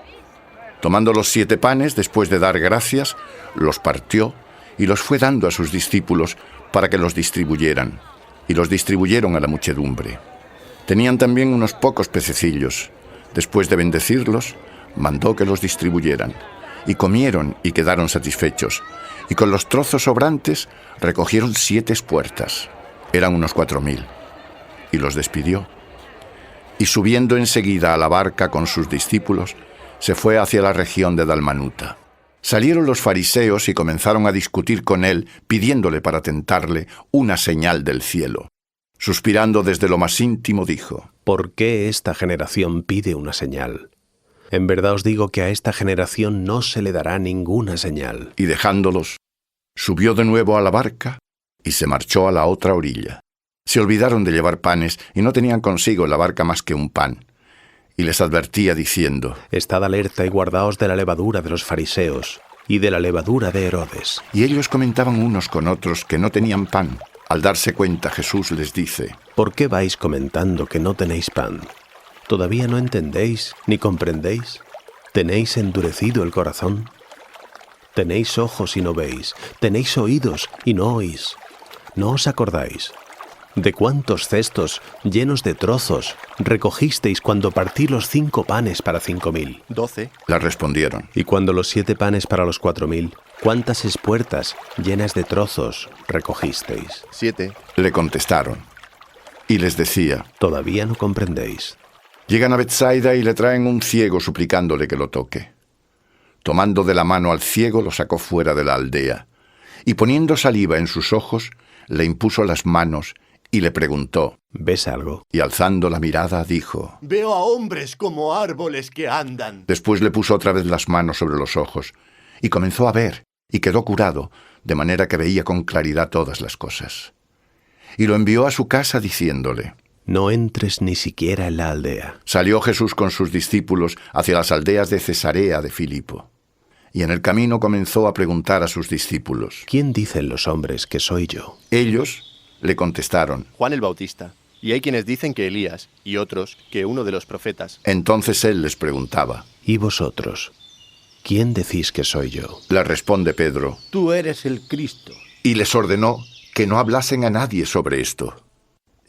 A: Tomando los 7 panes, después de dar gracias, los partió y los fue dando a sus discípulos para que los distribuyeran. Y los distribuyeron a la muchedumbre. Tenían también unos pocos pececillos. Después de bendecirlos, mandó que los distribuyeran. Y comieron y quedaron satisfechos. Y con los trozos sobrantes recogieron 7 espuertas. Eran unos 4.000. Y los despidió. Y subiendo enseguida a la barca con sus discípulos, se fue hacia la región de Dalmanuta. Salieron los fariseos y comenzaron a discutir con él, pidiéndole para tentarle una señal del cielo. Suspirando desde lo más íntimo, dijo:
D: ¿Por qué esta generación pide una señal? En verdad os digo que a esta generación no se le dará ninguna señal.
A: Y dejándolos, subió de nuevo a la barca y se marchó a la otra orilla. Se olvidaron de llevar panes y no tenían consigo en la barca más que un pan. Y les advertía diciendo:
D: Estad alerta y guardaos de la levadura de los fariseos y de la levadura de Herodes.
A: Y ellos comentaban unos con otros que no tenían pan. Al darse cuenta, Jesús les dice:
D: ¿Por qué vais comentando que no tenéis pan? ¿Todavía no entendéis ni comprendéis? ¿Tenéis endurecido el corazón? Tenéis ojos y no veis, tenéis oídos y no oís. ¿No os acordáis? ¿De cuántos cestos llenos de trozos recogisteis cuando partí los 5 panes para 5.000?
F: 12.
A: Le respondieron.
D: Y cuando los 7 panes para los 4.000, ¿cuántas espuertas llenas de trozos recogisteis?
F: 7.
A: Le contestaron. Y les decía:
D: ¿Todavía no comprendéis?
A: Llegan a Betsaida y le traen un ciego suplicándole que lo toque. Tomando de la mano al ciego, lo sacó fuera de la aldea. Y poniendo saliva en sus ojos, le impuso las manos y le preguntó:
D: ¿Ves algo?
A: Y alzando la mirada dijo:
F: Veo a hombres como árboles que andan.
A: Después le puso otra vez las manos sobre los ojos y comenzó a ver y quedó curado, de manera que veía con claridad todas las cosas. Y lo envió a su casa diciéndole:
D: No entres ni siquiera en la aldea.
A: Salió Jesús con sus discípulos hacia las aldeas de Cesarea de Filipo. Y en el camino comenzó a preguntar a sus discípulos:
D: ¿Quién dicen los hombres que soy yo?
A: Ellos le contestaron:
F: Juan el Bautista. Y hay quienes dicen que Elías, y otros que uno de los profetas.
A: Entonces él les preguntaba:
D: ¿Y vosotros? ¿Quién decís que soy yo?
A: Le responde Pedro:
K: Tú eres el Cristo.
A: Y les ordenó que no hablasen a nadie sobre esto.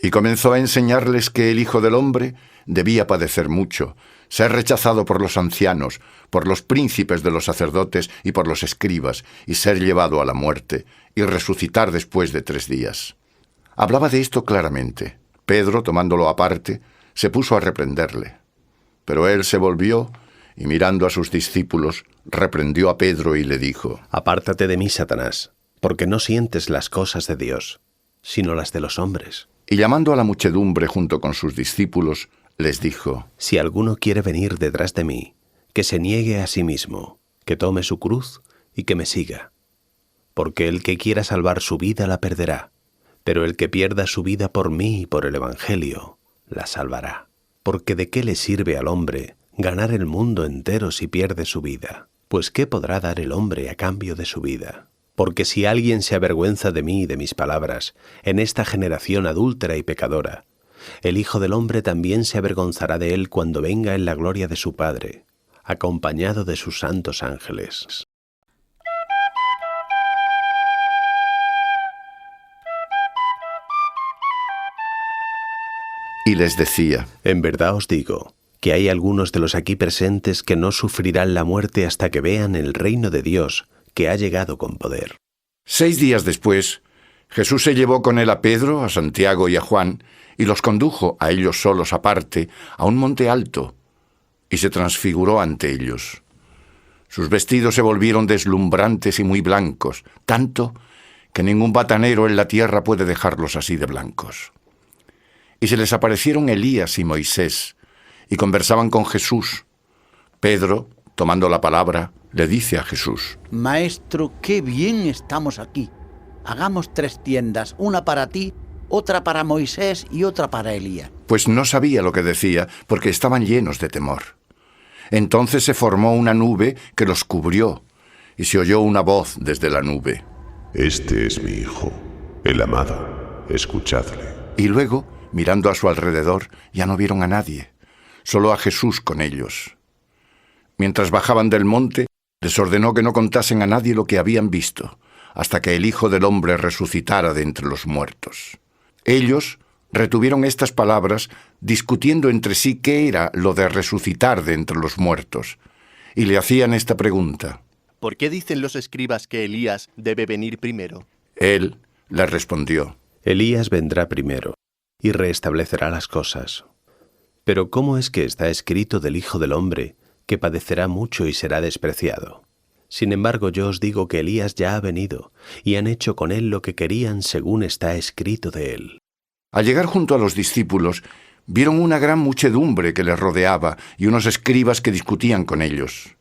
A: Y comenzó a enseñarles que el Hijo del Hombre debía padecer mucho, ser rechazado por los ancianos, por los príncipes de los sacerdotes y por los escribas, y ser llevado a la muerte, y resucitar después de 3 días. Hablaba de esto claramente. Pedro, tomándolo aparte, se puso a reprenderle. Pero él se volvió y, mirando a sus discípulos, reprendió a Pedro y le dijo:
D: Apártate de mí, Satanás, porque no sientes las cosas de Dios, sino las de los hombres.
A: Y llamando a la muchedumbre junto con sus discípulos, les dijo:
D: Si alguno quiere venir detrás de mí, que se niegue a sí mismo, que tome su cruz y que me siga. Porque el que quiera salvar su vida la perderá, pero el que pierda su vida por mí y por el Evangelio, la salvará. Porque ¿de qué le sirve al hombre ganar el mundo entero si pierde su vida? Pues ¿qué podrá dar el hombre a cambio de su vida? Porque si alguien se avergüenza de mí y de mis palabras, en esta generación adúltera y pecadora, el Hijo del Hombre también se avergonzará de él cuando venga en la gloria de su Padre, acompañado de sus santos ángeles.
A: Y les decía:
D: En verdad os digo, que hay algunos de los aquí presentes que no sufrirán la muerte hasta que vean el reino de Dios, que ha llegado con poder.
A: 6 días después, Jesús se llevó con él a Pedro, a Santiago y a Juan, y los condujo a ellos solos aparte, a un monte alto, y se transfiguró ante ellos. Sus vestidos se volvieron deslumbrantes y muy blancos, tanto que ningún batanero en la tierra puede dejarlos así de blancos. Y se les aparecieron Elías y Moisés, y conversaban con Jesús. Pedro, tomando la palabra, le dice a Jesús:
K: Maestro, qué bien estamos aquí. Hagamos 3 tiendas, una para ti, otra para Moisés y otra para Elías.
A: Pues no sabía lo que decía, porque estaban llenos de temor. Entonces se formó una nube que los cubrió, y se oyó una voz desde la nube:
C: Este es mi Hijo, el amado, escuchadle.
A: Y luego, mirando a su alrededor, ya no vieron a nadie, solo a Jesús con ellos. Mientras bajaban del monte, les ordenó que no contasen a nadie lo que habían visto, hasta que el Hijo del Hombre resucitara de entre los muertos. Ellos retuvieron estas palabras, discutiendo entre sí qué era lo de resucitar de entre los muertos, y le hacían esta pregunta:
F: ¿Por qué dicen los escribas que Elías debe venir primero?
A: Él les respondió:
D: Elías vendrá primero y restablecerá las cosas. Pero ¿cómo es que está escrito del Hijo del Hombre, que padecerá mucho y será despreciado? Sin embargo, yo os digo que Elías ya ha venido, y han hecho con él lo que querían según está escrito de él.
A: Al llegar junto a los discípulos, vieron una gran muchedumbre que les rodeaba y unos escribas que discutían con ellos.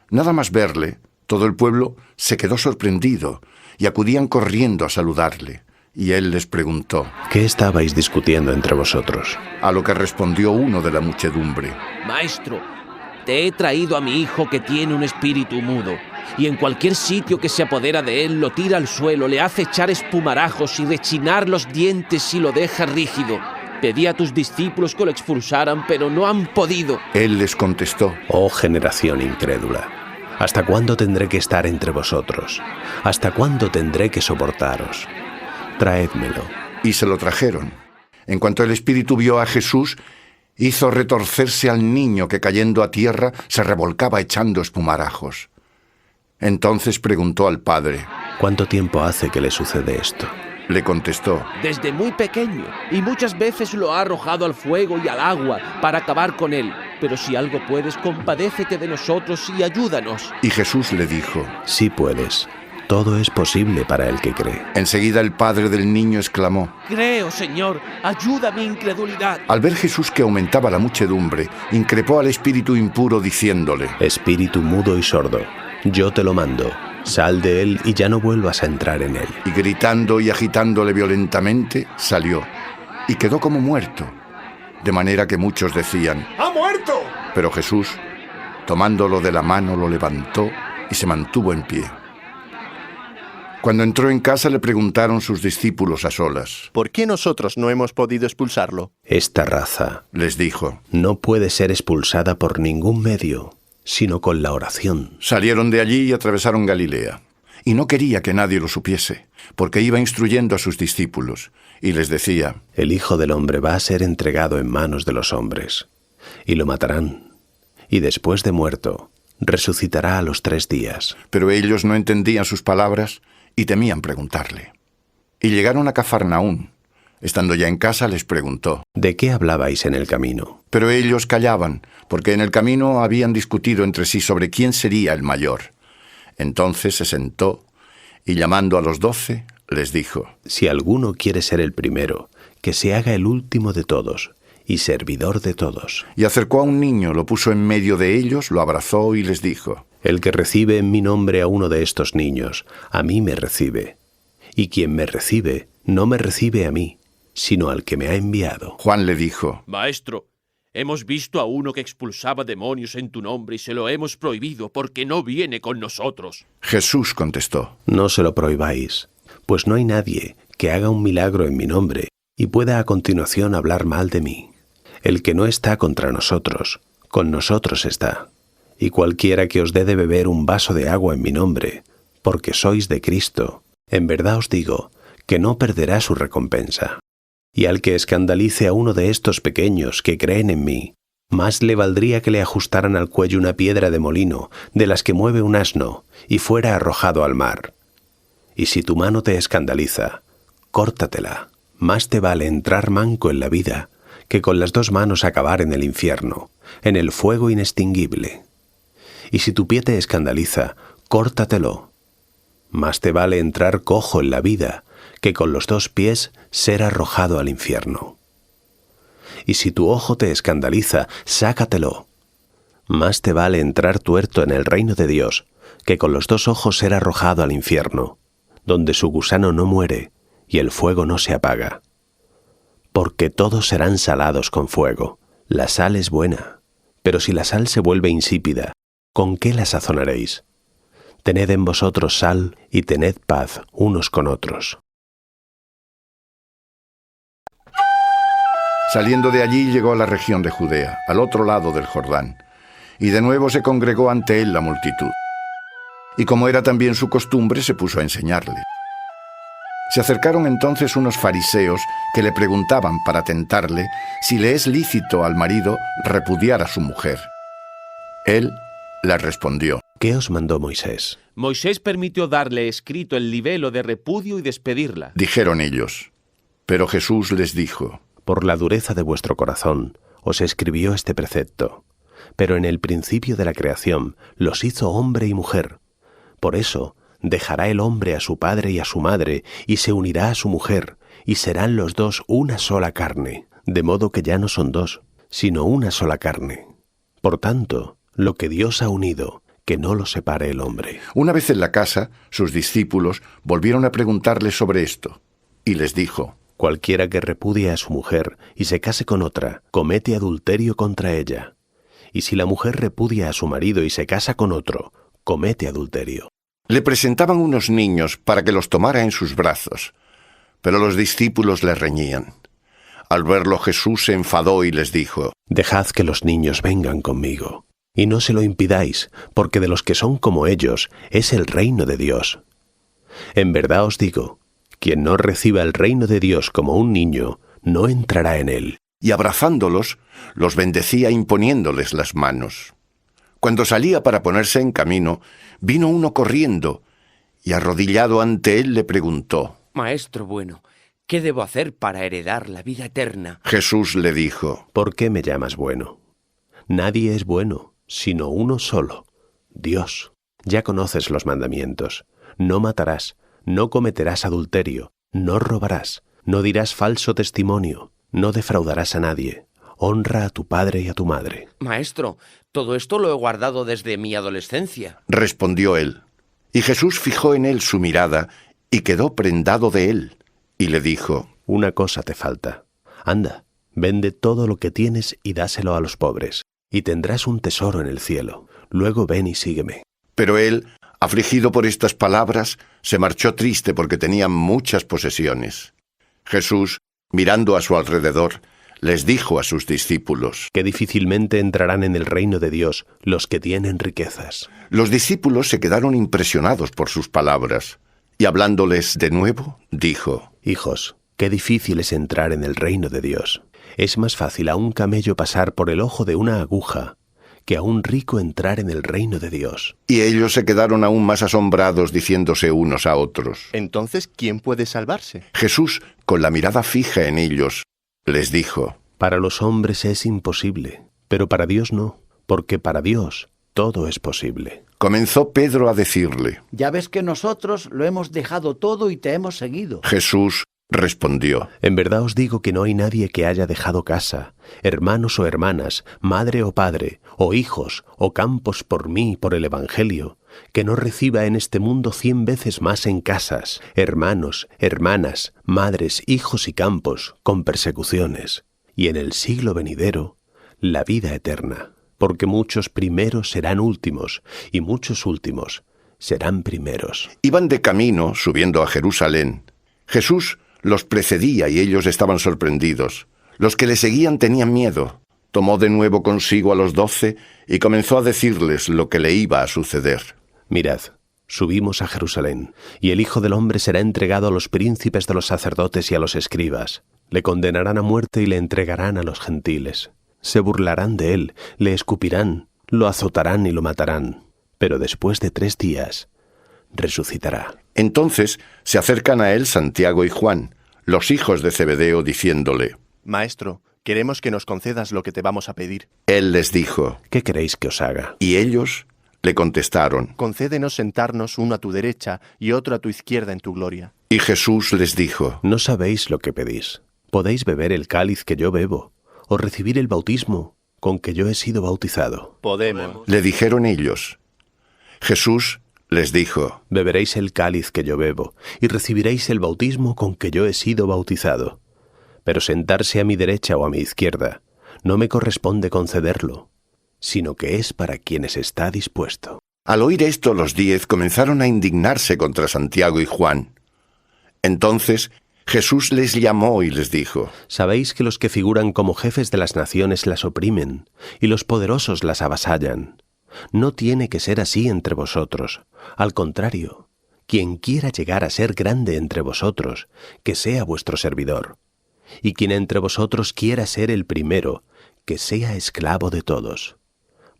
A: Nada más verle, todo el pueblo se quedó sorprendido y acudían corriendo a saludarle. Y él les preguntó:
D: ¿Qué estabais discutiendo entre vosotros?
A: A lo que respondió uno de la muchedumbre:
G: Maestro, te he traído a mi hijo que tiene un espíritu mudo, y en cualquier sitio que se apodera de él lo tira al suelo, le hace echar espumarajos y rechinar los dientes y lo deja rígido. Pedí a tus discípulos que lo expulsaran, pero no han podido.
A: Él les contestó:
D: Oh generación incrédula, ¿hasta cuándo tendré que estar entre vosotros? ¿Hasta cuándo tendré que soportaros? Traédmelo.
A: Y se lo trajeron. En cuanto el espíritu vio a Jesús, hizo retorcerse al niño que, cayendo a tierra, se revolcaba echando espumarajos. Entonces preguntó al padre:
D: ¿Cuánto tiempo hace que le sucede esto?
A: Le contestó:
G: Desde muy pequeño, y muchas veces lo ha arrojado al fuego y al agua para acabar con él. Pero si algo puedes, compadécete de nosotros y ayúdanos.
A: Y Jesús le dijo:
D: Sí puedes. Todo es posible para el que cree.
A: Enseguida el padre del niño exclamó:
G: Creo, Señor, ayuda mi incredulidad.
A: Al ver Jesús que aumentaba la muchedumbre, increpó al espíritu impuro diciéndole:
D: Espíritu mudo y sordo, yo te lo mando. Sal de él y ya no vuelvas a entrar en él.
A: Y gritando y agitándole violentamente, salió, y quedó como muerto. De manera que muchos decían: ¡Ha muerto! Pero Jesús, tomándolo de la mano, lo levantó y se mantuvo en pie. Cuando entró en casa le preguntaron sus discípulos a solas:
F: ¿Por qué nosotros no hemos podido expulsarlo?
D: Esta raza,
A: les dijo,
D: no puede ser expulsada por ningún medio, sino con la oración.
A: Salieron de allí y atravesaron Galilea. Y no quería que nadie lo supiese, porque iba instruyendo a sus discípulos, y les decía:
D: El Hijo del Hombre va a ser entregado en manos de los hombres, y lo matarán, y después de muerto, resucitará a los 3 días.
A: Pero ellos no entendían sus palabras y temían preguntarle. Y llegaron a Cafarnaún. Estando ya en casa, les preguntó:
D: ¿De qué hablabais en el camino?
A: Pero ellos callaban, porque en el camino habían discutido entre sí sobre quién sería el mayor. Entonces se sentó, y llamando a los 12, les dijo:
D: Si alguno quiere ser el primero, que se haga el último de todos, y servidor de todos.
A: Y acercó a un niño, lo puso en medio de ellos, lo abrazó y les dijo:
D: El que recibe en mi nombre a uno de estos niños, a mí me recibe. Y quien me recibe, no me recibe a mí, sino al que me ha enviado.
A: Juan le dijo:
G: Maestro, hemos visto a uno que expulsaba demonios en tu nombre y se lo hemos prohibido porque no viene con nosotros.
A: Jesús contestó:
D: No se lo prohibáis, pues no hay nadie que haga un milagro en mi nombre y pueda a continuación hablar mal de mí. El que no está contra nosotros, con nosotros está. Y cualquiera que os dé de beber un vaso de agua en mi nombre, porque sois de Cristo, en verdad os digo que no perderá su recompensa. Y al que escandalice a uno de estos pequeños que creen en mí, más le valdría que le ajustaran al cuello una piedra de molino, de las que mueve un asno, y fuera arrojado al mar. Y si tu mano te escandaliza, córtatela. Más te vale entrar manco en la vida, que con las 2 manos acabar en el infierno, en el fuego inextinguible. Y si tu pie te escandaliza, córtatelo. Más te vale entrar cojo en la vida, que con los 2 pies ser arrojado al infierno. Y si tu ojo te escandaliza, sácatelo. Más te vale entrar tuerto en el reino de Dios, que con los 2 ojos ser arrojado al infierno, donde su gusano no muere y el fuego no se apaga. Porque todos serán salados con fuego. La sal es buena, pero si la sal se vuelve insípida, ¿con qué la sazonaréis? Tened en vosotros sal y tened paz unos con otros.
A: Saliendo de allí llegó a la región de Judea, al otro lado del Jordán, Y de nuevo se congregó ante él la multitud. Y como era también su costumbre, se puso a enseñarle. Se acercaron entonces unos fariseos que le preguntaban para tentarle si le es lícito al marido repudiar a su mujer. Él les respondió:
D: ¿Qué os mandó Moisés?
G: Moisés permitió darle escrito el libelo de repudio y despedirla.
A: Dijeron ellos. Pero Jesús les dijo:
D: Por la dureza de vuestro corazón os escribió este precepto. Pero en el principio de la creación los hizo hombre y mujer. Por eso dejará el hombre a su padre y a su madre, y se unirá a su mujer, y serán los dos una sola carne, de modo que ya no son dos, sino una sola carne. Por tanto, lo que Dios ha unido, que no lo separe el hombre.
A: Una vez en la casa, sus discípulos volvieron a preguntarle sobre esto, y les dijo:
D: Cualquiera que repudie a su mujer y se case con otra, comete adulterio contra ella. Y si la mujer repudia a su marido y se casa con otro, comete adulterio.
A: Le presentaban unos niños para que los tomara en sus brazos, pero los discípulos le reñían. Al verlo Jesús se enfadó y les dijo:
D: Dejad que los niños vengan conmigo, y no se lo impidáis, porque de los que son como ellos es el reino de Dios. En verdad os digo, quien no reciba el reino de Dios como un niño, no entrará en él.
A: Y abrazándolos, los bendecía imponiéndoles las manos. Cuando salía para ponerse en camino, vino uno corriendo, y arrodillado ante él le preguntó:
B: Maestro bueno, ¿qué debo hacer para heredar la vida eterna?
A: Jesús le dijo:
D: ¿Por qué me llamas bueno? Nadie es bueno, sino uno solo, Dios. Ya conoces los mandamientos: no matarás, no cometerás adulterio, no robarás, no dirás falso testimonio, no defraudarás a nadie, honra a tu padre y a tu madre.
B: Maestro, todo esto lo he guardado desde mi adolescencia.
A: Respondió él. Y Jesús fijó en él su mirada y quedó prendado de él, y le dijo:
D: Una cosa te falta. Anda, vende todo lo que tienes y dáselo a los pobres, y tendrás un tesoro en el cielo. Luego ven y sígueme.
A: Pero él, afligido por estas palabras, se marchó triste porque tenía muchas posesiones. Jesús, mirando a su alrededor, les dijo a sus discípulos:
D: Que difícilmente entrarán en el reino de Dios los que tienen riquezas.
A: Los discípulos se quedaron impresionados por sus palabras, y hablándoles de nuevo, dijo:
D: Hijos, qué difícil es entrar en el reino de Dios. Es más fácil a un camello pasar por el ojo de una aguja que a un rico entrar en el reino de Dios.
A: Y ellos se quedaron aún más asombrados, diciéndose unos a otros:
F: Entonces, ¿quién puede salvarse?
A: Jesús, con la mirada fija en ellos, les dijo:
D: Para los hombres es imposible, pero para Dios no, porque para Dios todo es posible.
A: Comenzó Pedro a decirle:
K: Ya ves que nosotros lo hemos dejado todo y te hemos seguido.
A: Jesús respondió:
D: En verdad os digo que no hay nadie que haya dejado casa, hermanos o hermanas, madre o padre, o hijos o campos por mí y por el Evangelio, que no reciba en este mundo 100 veces más en casas, hermanos, hermanas, madres, hijos y campos, con persecuciones, y en el siglo venidero, la vida eterna. Porque muchos primeros serán últimos, y muchos últimos serán primeros.
A: Iban de camino, subiendo a Jerusalén. Jesús los precedía y ellos estaban sorprendidos. Los que le seguían tenían miedo. Tomó de nuevo consigo a los 12 y comenzó a decirles lo que le iba a suceder.
D: Mirad, subimos a Jerusalén, y el Hijo del Hombre será entregado a los príncipes de los sacerdotes y a los escribas. Le condenarán a muerte y le entregarán a los gentiles. Se burlarán de él, le escupirán, lo azotarán y lo matarán. Pero después de 3 días, resucitará.
A: Entonces se acercan a él Santiago y Juan, los hijos de Zebedeo, diciéndole:
F: Maestro, queremos que nos concedas lo que te vamos a pedir.
A: Él les dijo:
D: ¿Qué queréis que os haga?
A: Y ellos le contestaron:
F: Concédenos sentarnos uno a tu derecha y otro a tu izquierda en tu gloria.
A: Y Jesús les dijo:
D: No sabéis lo que pedís. ¿Podéis beber el cáliz que yo bebo, o recibir el bautismo con que yo he sido bautizado?
F: Podemos.
A: Le dijeron ellos. Jesús les dijo:
D: Beberéis el cáliz que yo bebo, y recibiréis el bautismo con que yo he sido bautizado. Pero sentarse a mi derecha o a mi izquierda no me corresponde concederlo, sino que es para quienes está dispuesto.
A: Al oír esto, los 10 comenzaron a indignarse contra Santiago y Juan. Entonces Jesús les llamó y les dijo:
D: Sabéis que los que figuran como jefes de las naciones las oprimen, y los poderosos las avasallan. No tiene que ser así entre vosotros. Al contrario, quien quiera llegar a ser grande entre vosotros, que sea vuestro servidor. Y quien entre vosotros quiera ser el primero, que sea esclavo de todos.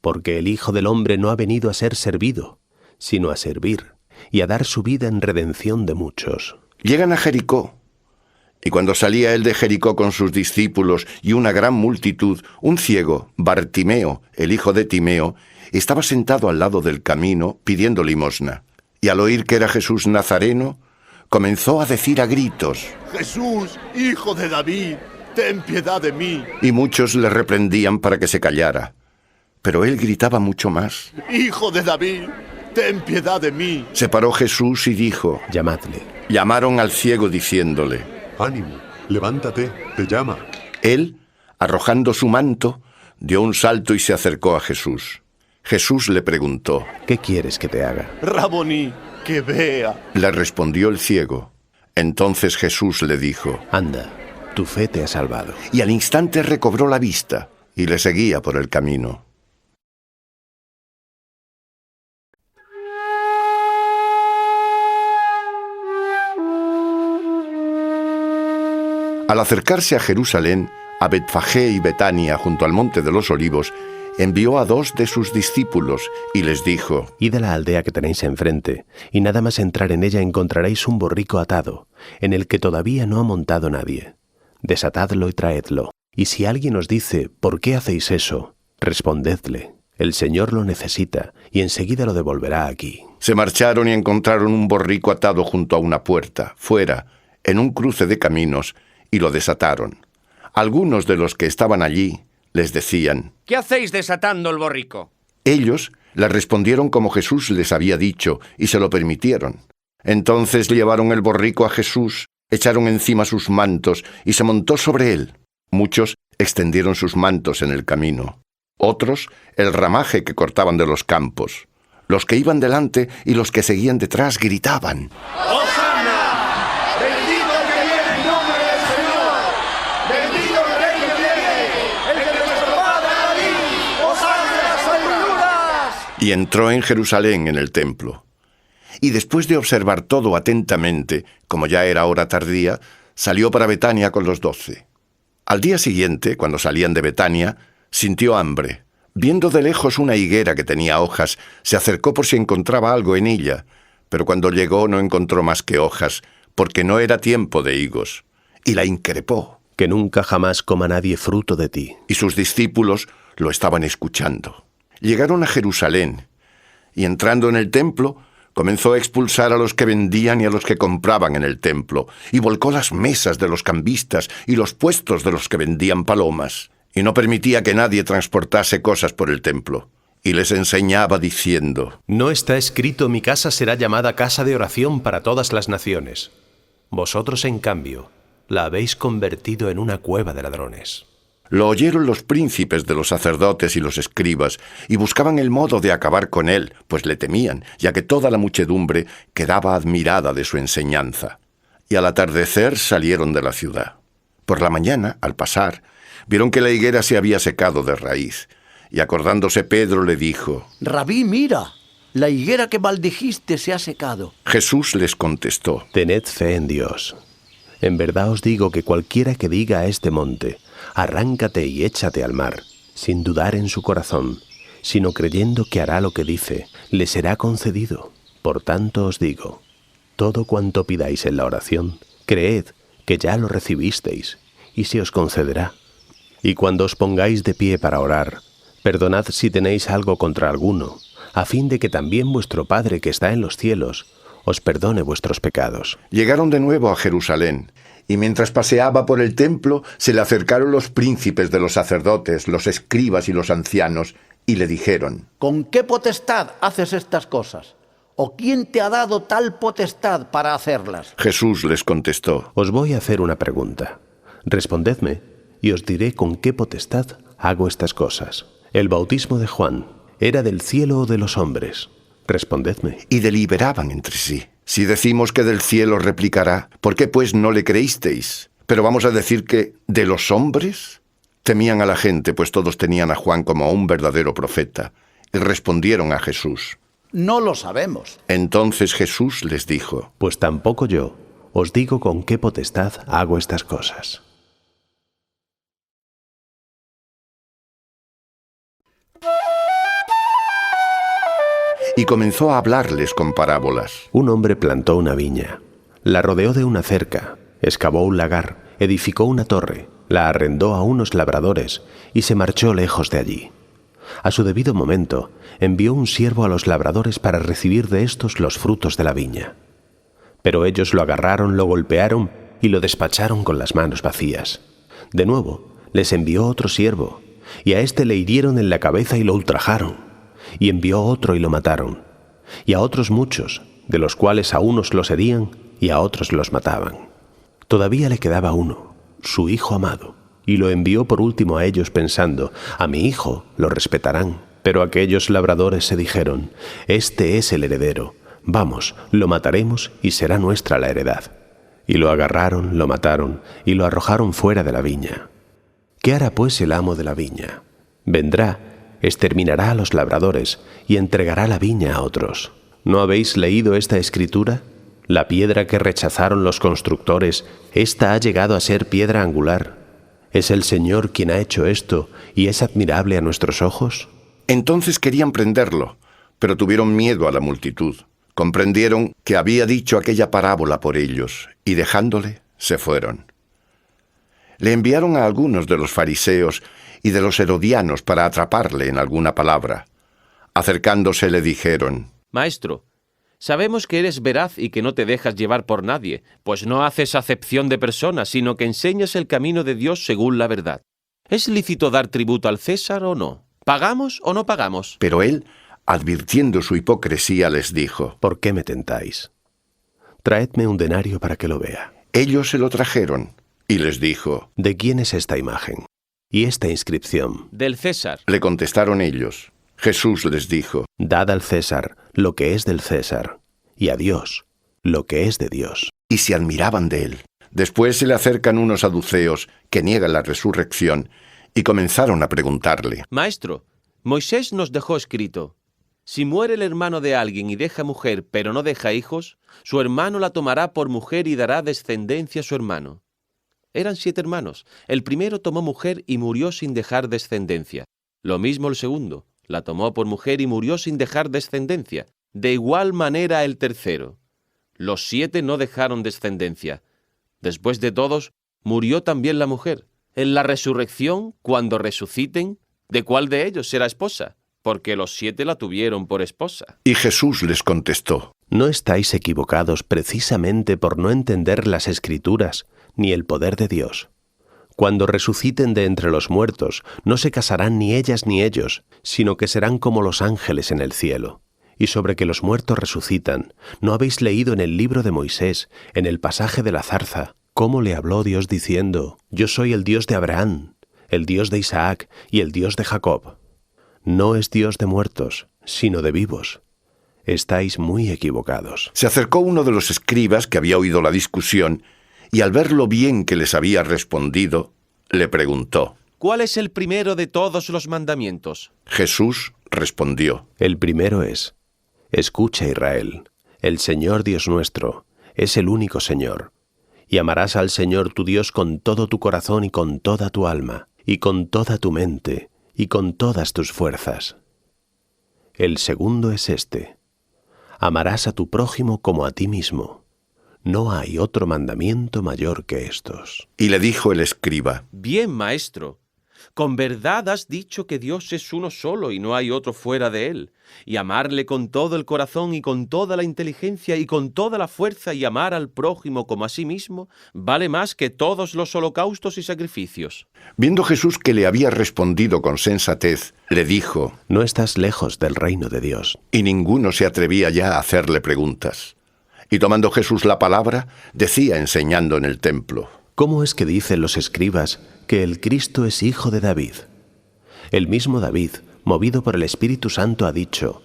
D: Porque el Hijo del Hombre no ha venido a ser servido, sino a servir, y a dar su vida en redención de muchos.
A: Llegan a Jericó. Y cuando salía él de Jericó con sus discípulos y una gran multitud, un ciego, Bartimeo, el hijo de Timeo, estaba sentado al lado del camino pidiendo limosna. Y al oír que era Jesús Nazareno, comenzó a decir a gritos:
L: Jesús, hijo de David, ten piedad de mí.
A: Y muchos le reprendían para que se callara. Pero él gritaba mucho más:
L: Hijo de David, ten piedad de mí.
A: Se paró Jesús y dijo:
D: Llamadle.
A: Llamaron al ciego diciéndole:
C: Ánimo, levántate, te llama.
A: Él, arrojando su manto, dio un salto y se acercó a Jesús. Jesús le preguntó:
D: ¿Qué quieres que te haga?
L: Raboní, que vea.
A: Le respondió el ciego. Entonces Jesús le dijo:
D: Anda, tu fe te ha salvado.
A: Y al instante recobró la vista y le seguía por el camino. Al acercarse a Jerusalén, a Betfagé y Betania junto al monte de los Olivos, envió a 2 de sus discípulos y les dijo:
D: Id a la aldea que tenéis enfrente, y nada más entrar en ella encontraréis un borrico atado, en el que todavía no ha montado nadie. Desatadlo y traedlo. Y si alguien os dice: ¿por qué hacéis eso?, respondedle: el Señor lo necesita, y enseguida lo devolverá aquí.
A: Se marcharon y encontraron un borrico atado junto a una puerta, fuera, en un cruce de caminos, y lo desataron. Algunos de los que estaban allí les decían:
B: ¿Qué hacéis desatando el borrico?
A: Ellos le respondieron como Jesús les había dicho, y se lo permitieron. Entonces llevaron el borrico a Jesús, echaron encima sus mantos, y se montó sobre él. Muchos extendieron sus mantos en el camino. Otros, el ramaje que cortaban de los campos. Los que iban delante y los que seguían detrás gritaban: y entró en Jerusalén en el templo. Y después de observar todo atentamente, como ya era hora tardía, salió para Betania con los 12. Al día siguiente, cuando salían de Betania, sintió hambre. Viendo de lejos una higuera que tenía hojas, se acercó por si encontraba algo en ella, pero cuando llegó no encontró más que hojas, porque no era tiempo de higos. Y la increpó.
D: Que nunca jamás coma nadie fruto de ti.
A: Y sus discípulos lo estaban escuchando. Llegaron a Jerusalén, y entrando en el templo, comenzó a expulsar a los que vendían y a los que compraban en el templo, y volcó las mesas de los cambistas y los puestos de los que vendían palomas, y no permitía que nadie transportase cosas por el templo. Y les enseñaba diciendo:
D: ¿No está escrito: mi casa será llamada casa de oración para todas las naciones? Vosotros, en cambio, la habéis convertido en una cueva de ladrones.
A: Lo oyeron los príncipes de los sacerdotes y los escribas, y buscaban el modo de acabar con él, pues le temían, ya que toda la muchedumbre quedaba admirada de su enseñanza. Y al atardecer salieron de la ciudad. Por la mañana, al pasar, vieron que la higuera se había secado de raíz, y acordándose Pedro le dijo:
K: Rabí, mira, la higuera que maldijiste se ha secado.
A: Jesús les contestó:
D: Tened fe en Dios. En verdad os digo que cualquiera que diga a este monte: arráncate y échate al mar, sin dudar en su corazón, sino creyendo que hará lo que dice, le será concedido. Por tanto os digo, todo cuanto pidáis en la oración, creed que ya lo recibisteis, y se os concederá. Y cuando os pongáis de pie para orar, perdonad si tenéis algo contra alguno, a fin de que también vuestro Padre que está en los cielos os perdone vuestros pecados.
A: Llegaron de nuevo a Jerusalén, y mientras paseaba por el templo, se le acercaron los príncipes de los sacerdotes, los escribas y los ancianos, y le dijeron:
K: ¿Con qué potestad haces estas cosas? ¿O quién te ha dado tal potestad para hacerlas?
A: Jesús les contestó:
D: Os voy a hacer una pregunta. Respondedme, y os diré con qué potestad hago estas cosas. ¿El bautismo de Juan era del cielo o de los hombres? Respondedme.
A: Y deliberaban entre sí. Si decimos que del cielo replicará, ¿por qué pues no le creísteis? Pero vamos a decir que ¿de los hombres? Temían a la gente, pues todos tenían a Juan como a un verdadero profeta, y respondieron a Jesús:
K: No lo sabemos.
A: Entonces Jesús les dijo:
D: Pues tampoco yo os digo con qué potestad hago estas cosas.
A: Y comenzó a hablarles con parábolas.
D: Un hombre plantó una viña, la rodeó de una cerca, excavó un lagar, edificó una torre, la arrendó a unos labradores y se marchó lejos de allí. A su debido momento, envió un siervo a los labradores para recibir de estos los frutos de la viña. Pero ellos lo agarraron, lo golpearon y lo despacharon con las manos vacías. De nuevo, les envió otro siervo, y a éste le hirieron en la cabeza y lo ultrajaron. Y envió otro y lo mataron, y a otros muchos, de los cuales a unos los herían y a otros los mataban. Todavía le quedaba uno, su hijo amado, y lo envió por último a ellos pensando: a mi hijo lo respetarán. Pero aquellos labradores se dijeron: este es el heredero, vamos, lo mataremos y será nuestra la heredad. Y lo agarraron, lo mataron y lo arrojaron fuera de la viña. ¿Qué hará pues el amo de la viña? Vendrá, exterminará a los labradores y entregará la viña a otros. ¿No habéis leído esta escritura? La piedra que rechazaron los constructores, esta ha llegado a ser piedra angular. ¿Es el Señor quien ha hecho esto y es admirable a nuestros ojos?
A: Entonces querían prenderlo, pero tuvieron miedo a la multitud. Comprendieron que había dicho aquella parábola por ellos, y dejándole, se fueron. Le enviaron a algunos de los fariseos y de los herodianos para atraparle en alguna palabra. Acercándose le dijeron:
G: Maestro, sabemos que eres veraz y que no te dejas llevar por nadie, pues no haces acepción de personas, sino que enseñas el camino de Dios según la verdad. ¿Es lícito dar tributo al César o no? ¿Pagamos o no pagamos?
A: Pero él, advirtiendo su hipocresía, les dijo:
D: ¿Por qué me tentáis? Traedme un denario para que lo vea.
A: Ellos se lo trajeron, y les dijo:
D: ¿De quién es esta imagen y esta inscripción?
G: Del César.
A: Le contestaron ellos. Jesús les dijo:
D: Dad al César lo que es del César, y a Dios lo que es de Dios.
A: Y se admiraban de él. Después se le acercan unos saduceos que niegan la resurrección, y comenzaron a preguntarle:
G: Maestro, Moisés nos dejó escrito: si muere el hermano de alguien y deja mujer, pero no deja hijos, su hermano la tomará por mujer y dará descendencia a su hermano. Eran 7 hermanos. El primero tomó mujer y murió sin dejar descendencia. Lo mismo el segundo. La tomó por mujer y murió sin dejar descendencia. De igual manera el tercero. Los 7 no dejaron descendencia. Después de todos, murió también la mujer. En la resurrección, cuando resuciten, ¿de cuál de ellos será esposa? Porque los 7 la tuvieron por esposa.
A: Y Jesús les contestó:
D: No estáis equivocados precisamente por no entender las Escrituras ni el poder de Dios. Cuando resuciten de entre los muertos, no se casarán ni ellas ni ellos, sino que serán como los ángeles en el cielo. Y sobre que los muertos resucitan, ¿no habéis leído en el libro de Moisés, en el pasaje de la zarza, cómo le habló Dios diciendo: Yo soy el Dios de Abraham, el Dios de Isaac y el Dios de Jacob? No es Dios de muertos, sino de vivos. Estáis muy equivocados.
A: Se acercó uno de los escribas que había oído la discusión, y al ver lo bien que les había respondido, le preguntó:
G: ¿Cuál es el primero de todos los mandamientos?
A: Jesús respondió:
D: El primero es: Escucha, Israel, el Señor Dios nuestro es el único Señor, y amarás al Señor tu Dios con todo tu corazón y con toda tu alma, y con toda tu mente, y con todas tus fuerzas. El segundo es este: amarás a tu prójimo como a ti mismo. No hay otro mandamiento mayor que estos.
A: Y le dijo el escriba:
G: Bien, maestro, con verdad has dicho que Dios es uno solo y no hay otro fuera de él, y amarle con todo el corazón y con toda la inteligencia y con toda la fuerza y amar al prójimo como a sí mismo, vale más que todos los holocaustos y sacrificios.
A: Viendo Jesús que le había respondido con sensatez, le dijo:
D: No estás lejos del reino de Dios.
A: Y ninguno se atrevía ya a hacerle preguntas. Y tomando Jesús la palabra, decía enseñando en el templo:
D: ¿Cómo es que dicen los escribas que el Cristo es hijo de David? El mismo David, movido por el Espíritu Santo, ha dicho: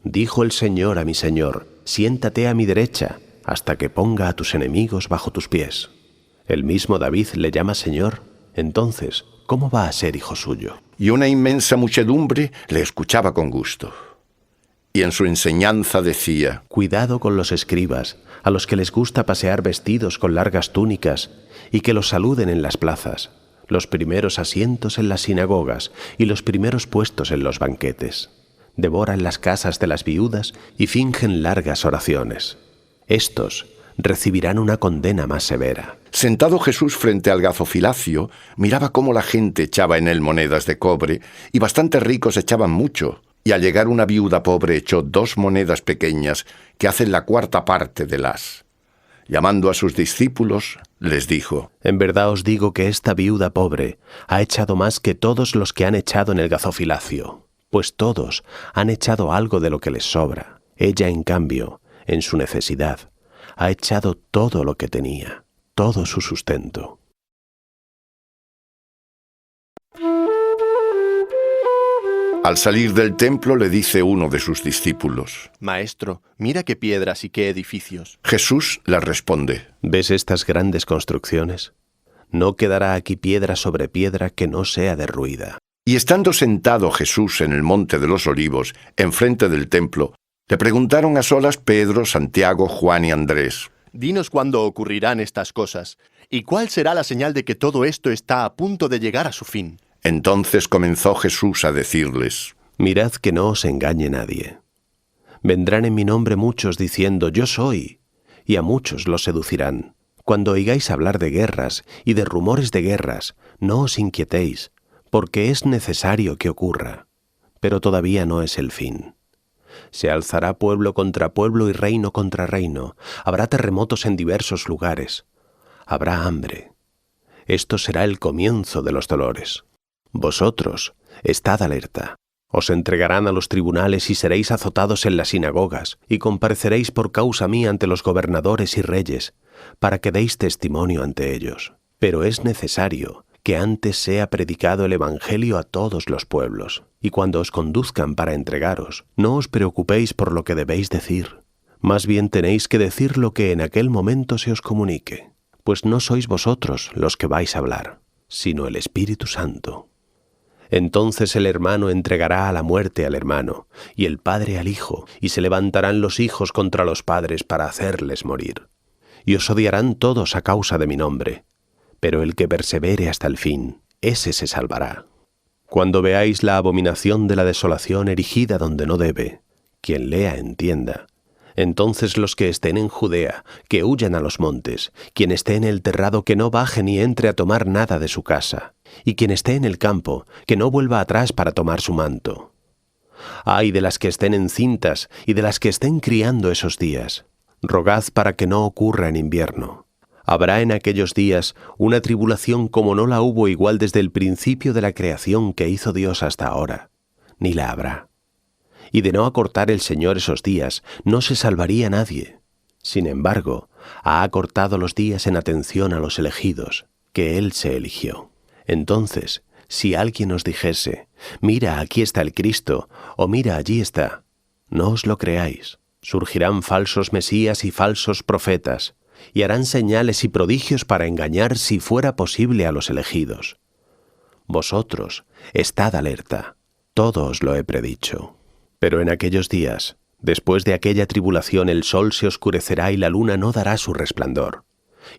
D: Dijo el Señor a mi Señor, siéntate a mi derecha, hasta que ponga a tus enemigos bajo tus pies. El mismo David le llama Señor, entonces, ¿cómo va a ser hijo suyo?
A: Y una inmensa muchedumbre le escuchaba con gusto. Y en su enseñanza decía:
D: Cuidado con los escribas, a los que les gusta pasear vestidos con largas túnicas y que los saluden en las plazas, los primeros asientos en las sinagogas y los primeros puestos en los banquetes. Devoran las casas de las viudas y fingen largas oraciones. Estos recibirán una condena más severa.
A: Sentado Jesús frente al gazofilacio, miraba cómo la gente echaba en él monedas de cobre, y bastantes ricos echaban mucho. Y al llegar una viuda pobre echó 2 monedas pequeñas que hacen la 4ª parte de las. Llamando a sus discípulos, les dijo:
D: En verdad os digo que esta viuda pobre ha echado más que todos los que han echado en el gazofilacio, pues todos han echado algo de lo que les sobra. Ella, en cambio, en su necesidad, ha echado todo lo que tenía, todo su sustento.
A: Al salir del templo le dice uno de sus discípulos:
F: Maestro, mira qué piedras y qué edificios.
A: Jesús le responde:
D: ¿Ves estas grandes construcciones? No quedará aquí piedra sobre piedra que no sea derruida.
A: Y estando sentado Jesús en el monte de los Olivos, enfrente del templo, le preguntaron a solas Pedro, Santiago, Juan y Andrés:
F: Dinos cuándo ocurrirán estas cosas, y cuál será la señal de que todo esto está a punto de llegar a su fin.
A: Entonces comenzó Jesús a decirles:
D: Mirad que no os engañe nadie. Vendrán en mi nombre muchos diciendo: Yo soy, y a muchos los seducirán. Cuando oigáis hablar de guerras y de rumores de guerras, no os inquietéis, porque es necesario que ocurra, pero todavía no es el fin. Se alzará pueblo contra pueblo y reino contra reino. Habrá terremotos en diversos lugares. Habrá hambre. Esto será el comienzo de los dolores. Vosotros, estad alerta. Os entregarán a los tribunales y seréis azotados en las sinagogas, y compareceréis por causa mía ante los gobernadores y reyes, para que deis testimonio ante ellos. Pero es necesario que antes sea predicado el Evangelio a todos los pueblos, y cuando os conduzcan para entregaros, no os preocupéis por lo que debéis decir. Más bien tenéis que decir lo que en aquel momento se os comunique, pues no sois vosotros los que vais a hablar, sino el Espíritu Santo. Entonces el hermano entregará a la muerte al hermano, y el padre al hijo, y se levantarán los hijos contra los padres para hacerles morir. Y os odiarán todos a causa de mi nombre, pero el que persevere hasta el fin, ese se salvará. Cuando veáis la abominación de la desolación erigida donde no debe, quien lea entienda. Entonces los que estén en Judea, que huyan a los montes, quien esté en el terrado, que no baje ni entre a tomar nada de su casa, y quien esté en el campo, que no vuelva atrás para tomar su manto. Ay de las que estén encintas y de las que estén criando esos días. Rogad para que no ocurra en invierno. Habrá en aquellos días una tribulación como no la hubo igual desde el principio de la creación que hizo Dios hasta ahora, ni la habrá. Y de no acortar el Señor esos días, no se salvaría nadie. Sin embargo, ha acortado los días en atención a los elegidos, que Él se eligió. Entonces, si alguien os dijese: mira, aquí está el Cristo, o mira, allí está, no os lo creáis. Surgirán falsos mesías y falsos profetas, y harán señales y prodigios para engañar, si fuera posible, a los elegidos. Vosotros, estad alerta, todo os lo he predicho. Pero en aquellos días, después de aquella tribulación, el sol se oscurecerá y la luna no dará su resplandor,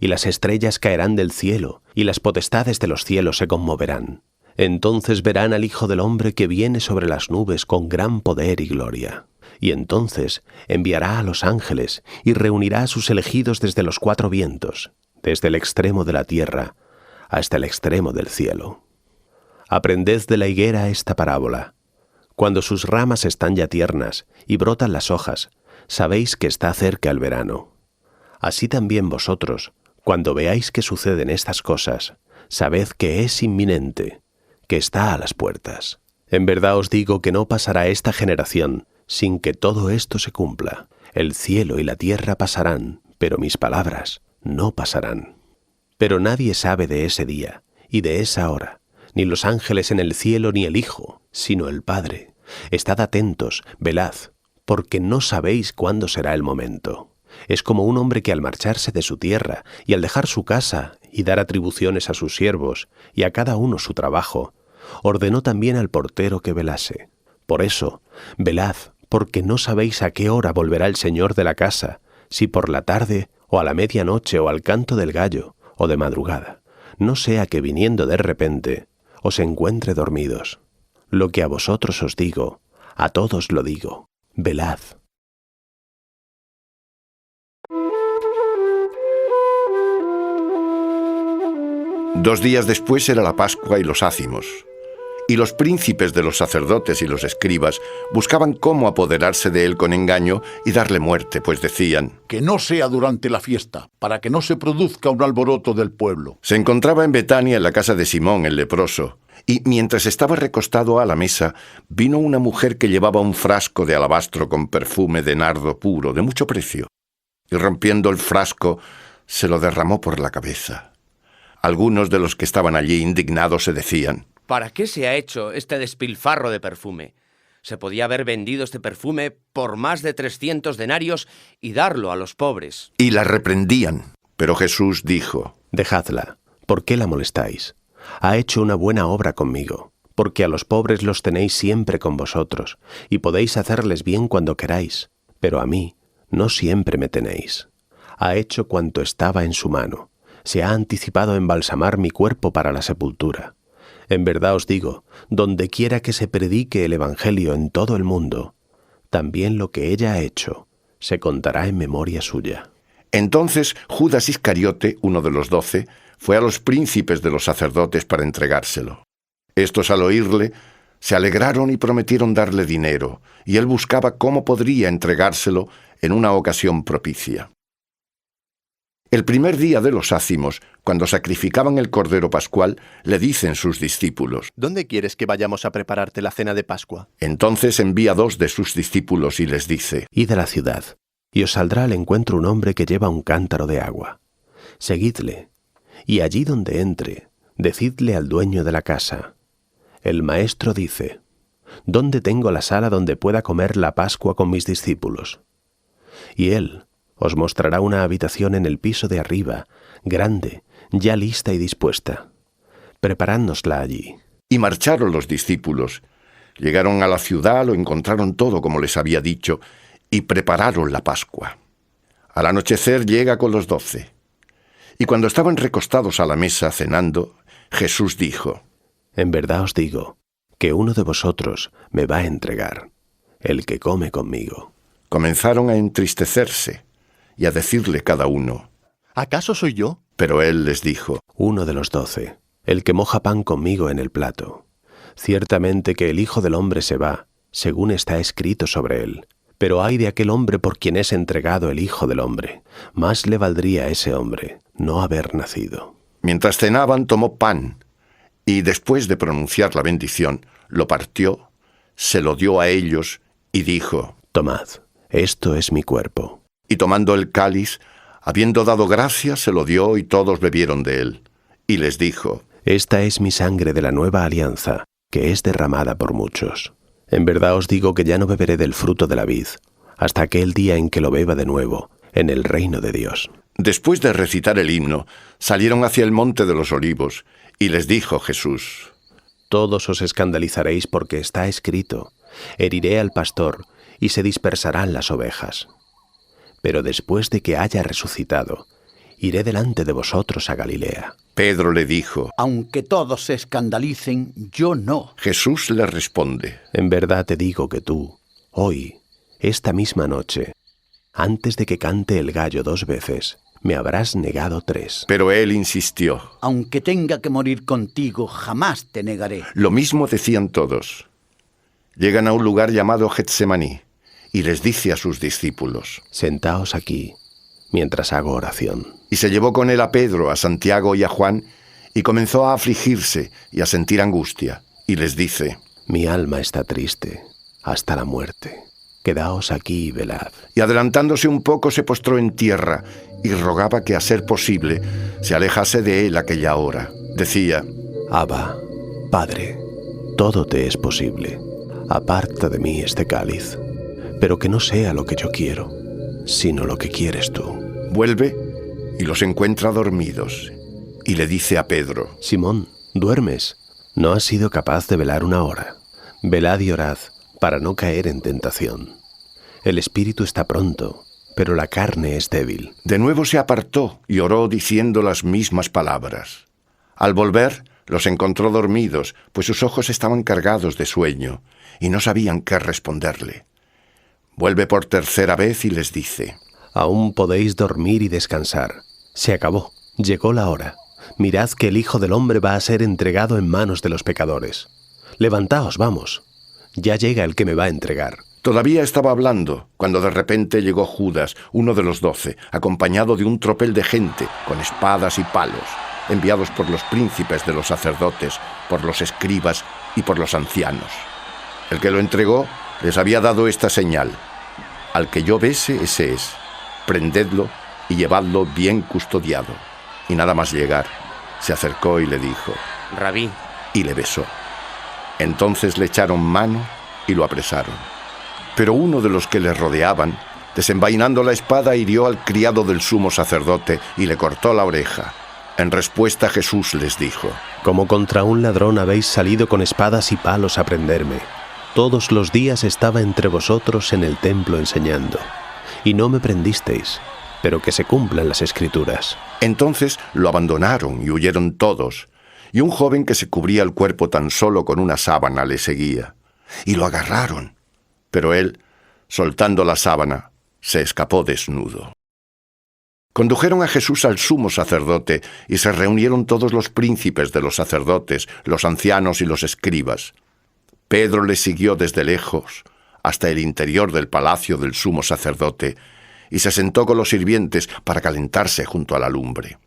D: y las estrellas caerán del cielo, y las potestades de los cielos se conmoverán. Entonces verán al Hijo del Hombre que viene sobre las nubes con gran poder y gloria. Y entonces enviará a los ángeles y reunirá a sus elegidos desde los 4 vientos, desde el extremo de la tierra hasta el extremo del cielo. Aprended de la higuera esta parábola. Cuando sus ramas están ya tiernas y brotan las hojas, sabéis que está cerca el verano. Así también vosotros, cuando veáis que suceden estas cosas, sabed que es inminente, que está a las puertas. En verdad os digo que no pasará esta generación sin que todo esto se cumpla. El cielo y la tierra pasarán, pero mis palabras no pasarán. Pero nadie sabe de ese día y de esa hora, ni los ángeles en el cielo ni el Hijo, sino el Padre. Estad atentos, velad, porque no sabéis cuándo será el momento. Es como un hombre que al marcharse de su tierra y al dejar su casa y dar atribuciones a sus siervos y a cada uno su trabajo, ordenó también al portero que velase. Por eso, velad, porque no sabéis a qué hora volverá el señor de la casa, si por la tarde, o a la medianoche, o al canto del gallo, o de madrugada. No sea que viniendo de repente, os encuentre dormidos. Lo que a vosotros os digo, a todos lo digo, velad.
A: Dos días después era la Pascua y los ácimos. Y los príncipes de los sacerdotes y los escribas buscaban cómo apoderarse de él con engaño y darle muerte, pues decían:
L: que no sea durante la fiesta, para que no se produzca un alboroto del pueblo.
A: Se encontraba en Betania, en la casa de Simón el leproso, y mientras estaba recostado a la mesa, vino una mujer que llevaba un frasco de alabastro con perfume de nardo puro, de mucho precio, y rompiendo el frasco, se lo derramó por la cabeza. Algunos de los que estaban allí indignados se decían:
B: ¿para qué se ha hecho este despilfarro de perfume? Se podía haber vendido este perfume por más de 300 denarios y darlo a los pobres.
A: Y la reprendían. Pero Jesús dijo:
D: dejadla, ¿por qué la molestáis? Ha hecho una buena obra conmigo, porque a los pobres los tenéis siempre con vosotros, y podéis hacerles bien cuando queráis, pero a mí no siempre me tenéis. Ha hecho cuanto estaba en su mano. Se ha anticipado a embalsamar mi cuerpo para la sepultura. En verdad os digo, donde quiera que se predique el Evangelio en todo el mundo, también lo que ella ha hecho se contará en memoria suya.
A: Entonces Judas Iscariote, uno de los 12, fue a los príncipes de los sacerdotes para entregárselo. Estos, al oírle, se alegraron y prometieron darle dinero, y él buscaba cómo podría entregárselo en una ocasión propicia. El primer día de los ácimos, cuando sacrificaban el cordero pascual, le dicen sus discípulos:
F: ¿dónde quieres que vayamos a prepararte la cena de Pascua?
A: Entonces envía 2 de sus discípulos y les dice:
D: id a la ciudad, y os saldrá al encuentro un hombre que lleva un cántaro de agua. Seguidle, y allí donde entre, decidle al dueño de la casa: el maestro dice, ¿dónde tengo la sala donde pueda comer la Pascua con mis discípulos? Y él os mostrará una habitación en el piso de arriba, grande, ya lista y dispuesta. Preparádnosla allí.
A: Y marcharon los discípulos. Llegaron a la ciudad, lo encontraron todo como les había dicho, y prepararon la Pascua. Al anochecer llega con los 12. Y cuando estaban recostados a la mesa cenando, Jesús dijo:
D: en verdad os digo, que uno de vosotros me va a entregar, el que come conmigo.
A: Comenzaron a entristecerse y a decirle cada uno:
F: ¿acaso soy yo?
A: Pero él les dijo:
D: uno de los 12, el que moja pan conmigo en el plato. Ciertamente que el Hijo del Hombre se va, según está escrito sobre él. Pero ay de aquel hombre por quien es entregado el Hijo del Hombre. Más le valdría a ese hombre no haber nacido.
A: Mientras cenaban, tomó pan, y después de pronunciar la bendición, lo partió, se lo dio a ellos, y dijo:
D: tomad, esto es mi cuerpo.
A: Y tomando el cáliz, habiendo dado gracias, se lo dio, y todos bebieron de él. Y les dijo:
D: esta es mi sangre de la nueva alianza, que es derramada por muchos. En verdad os digo que ya no beberé del fruto de la vid, hasta aquel día en que lo beba de nuevo, en el reino de Dios.
A: Después de recitar el himno, salieron hacia el monte de los Olivos, y les dijo Jesús:
D: todos os escandalizaréis porque está escrito: heriré al pastor, y se dispersarán las ovejas. Pero después de que haya resucitado, iré delante de vosotros a Galilea.
A: Pedro le dijo:
K: aunque todos se escandalicen, yo no.
A: Jesús le responde:
D: en verdad te digo que tú, hoy, esta misma noche, antes de que cante el gallo 2 veces, me habrás negado 3.
A: Pero él insistió:
K: aunque tenga que morir contigo, jamás te negaré.
A: Lo mismo decían todos. Llegan a un lugar llamado Getsemaní, y les dice a sus discípulos:
D: sentaos aquí, mientras hago oración.
A: Y se llevó con él a Pedro, a Santiago y a Juan, y comenzó a afligirse y a sentir angustia. Y les dice:
D: mi alma está triste, hasta la muerte. Quedaos aquí y velad.
A: Y adelantándose un poco, se postró en tierra, y rogaba que, a ser posible, se alejase de él aquella hora. Decía:
D: Abba, Padre, todo te es posible. Aparta de mí este cáliz, pero que no sea lo que yo quiero, sino lo que quieres tú.
A: Vuelve y los encuentra dormidos, y le dice a Pedro:
D: Simón, ¿duermes? ¿No has sido capaz de velar una hora? Velad y orad, para no caer en tentación. El espíritu está pronto, pero la carne es débil.
A: De nuevo se apartó y oró diciendo las mismas palabras. Al volver, los encontró dormidos, pues sus ojos estaban cargados de sueño, y no sabían qué responderle. Vuelve por tercera vez y les dice:
D: Aún podéis dormir y descansar. Se acabó, llegó la hora. Mirad que el Hijo del Hombre va a ser entregado en manos de los pecadores. Levantaos, vamos. Ya llega el que me va a entregar.
A: Todavía estaba hablando, cuando de repente llegó Judas, uno de los 12, acompañado de un tropel de gente, con espadas y palos, enviados por los príncipes de los sacerdotes, por los escribas y por los ancianos. El que lo entregó les había dado esta señal: al que yo bese, ese es. Prendedlo y llevadlo bien custodiado. Y nada más llegar, se acercó y le dijo:
B: Rabí.
A: Y le besó. Entonces le echaron mano y lo apresaron. Pero uno de los que le rodeaban, desenvainando la espada, hirió al criado del sumo sacerdote y le cortó la oreja. En respuesta, Jesús les dijo:
D: Como contra un ladrón habéis salido con espadas y palos a prenderme. Todos los días estaba entre vosotros en el templo enseñando, y no me prendisteis, pero que se cumplan las Escrituras.
A: Entonces lo abandonaron y huyeron todos, y un joven que se cubría el cuerpo tan solo con una sábana le seguía, y lo agarraron. Pero él, soltando la sábana, se escapó desnudo. Condujeron a Jesús al sumo sacerdote, y se reunieron todos los príncipes de los sacerdotes, los ancianos y los escribas. Pedro le siguió desde lejos hasta el interior del palacio del sumo sacerdote, y se sentó con los sirvientes para calentarse junto a la lumbre.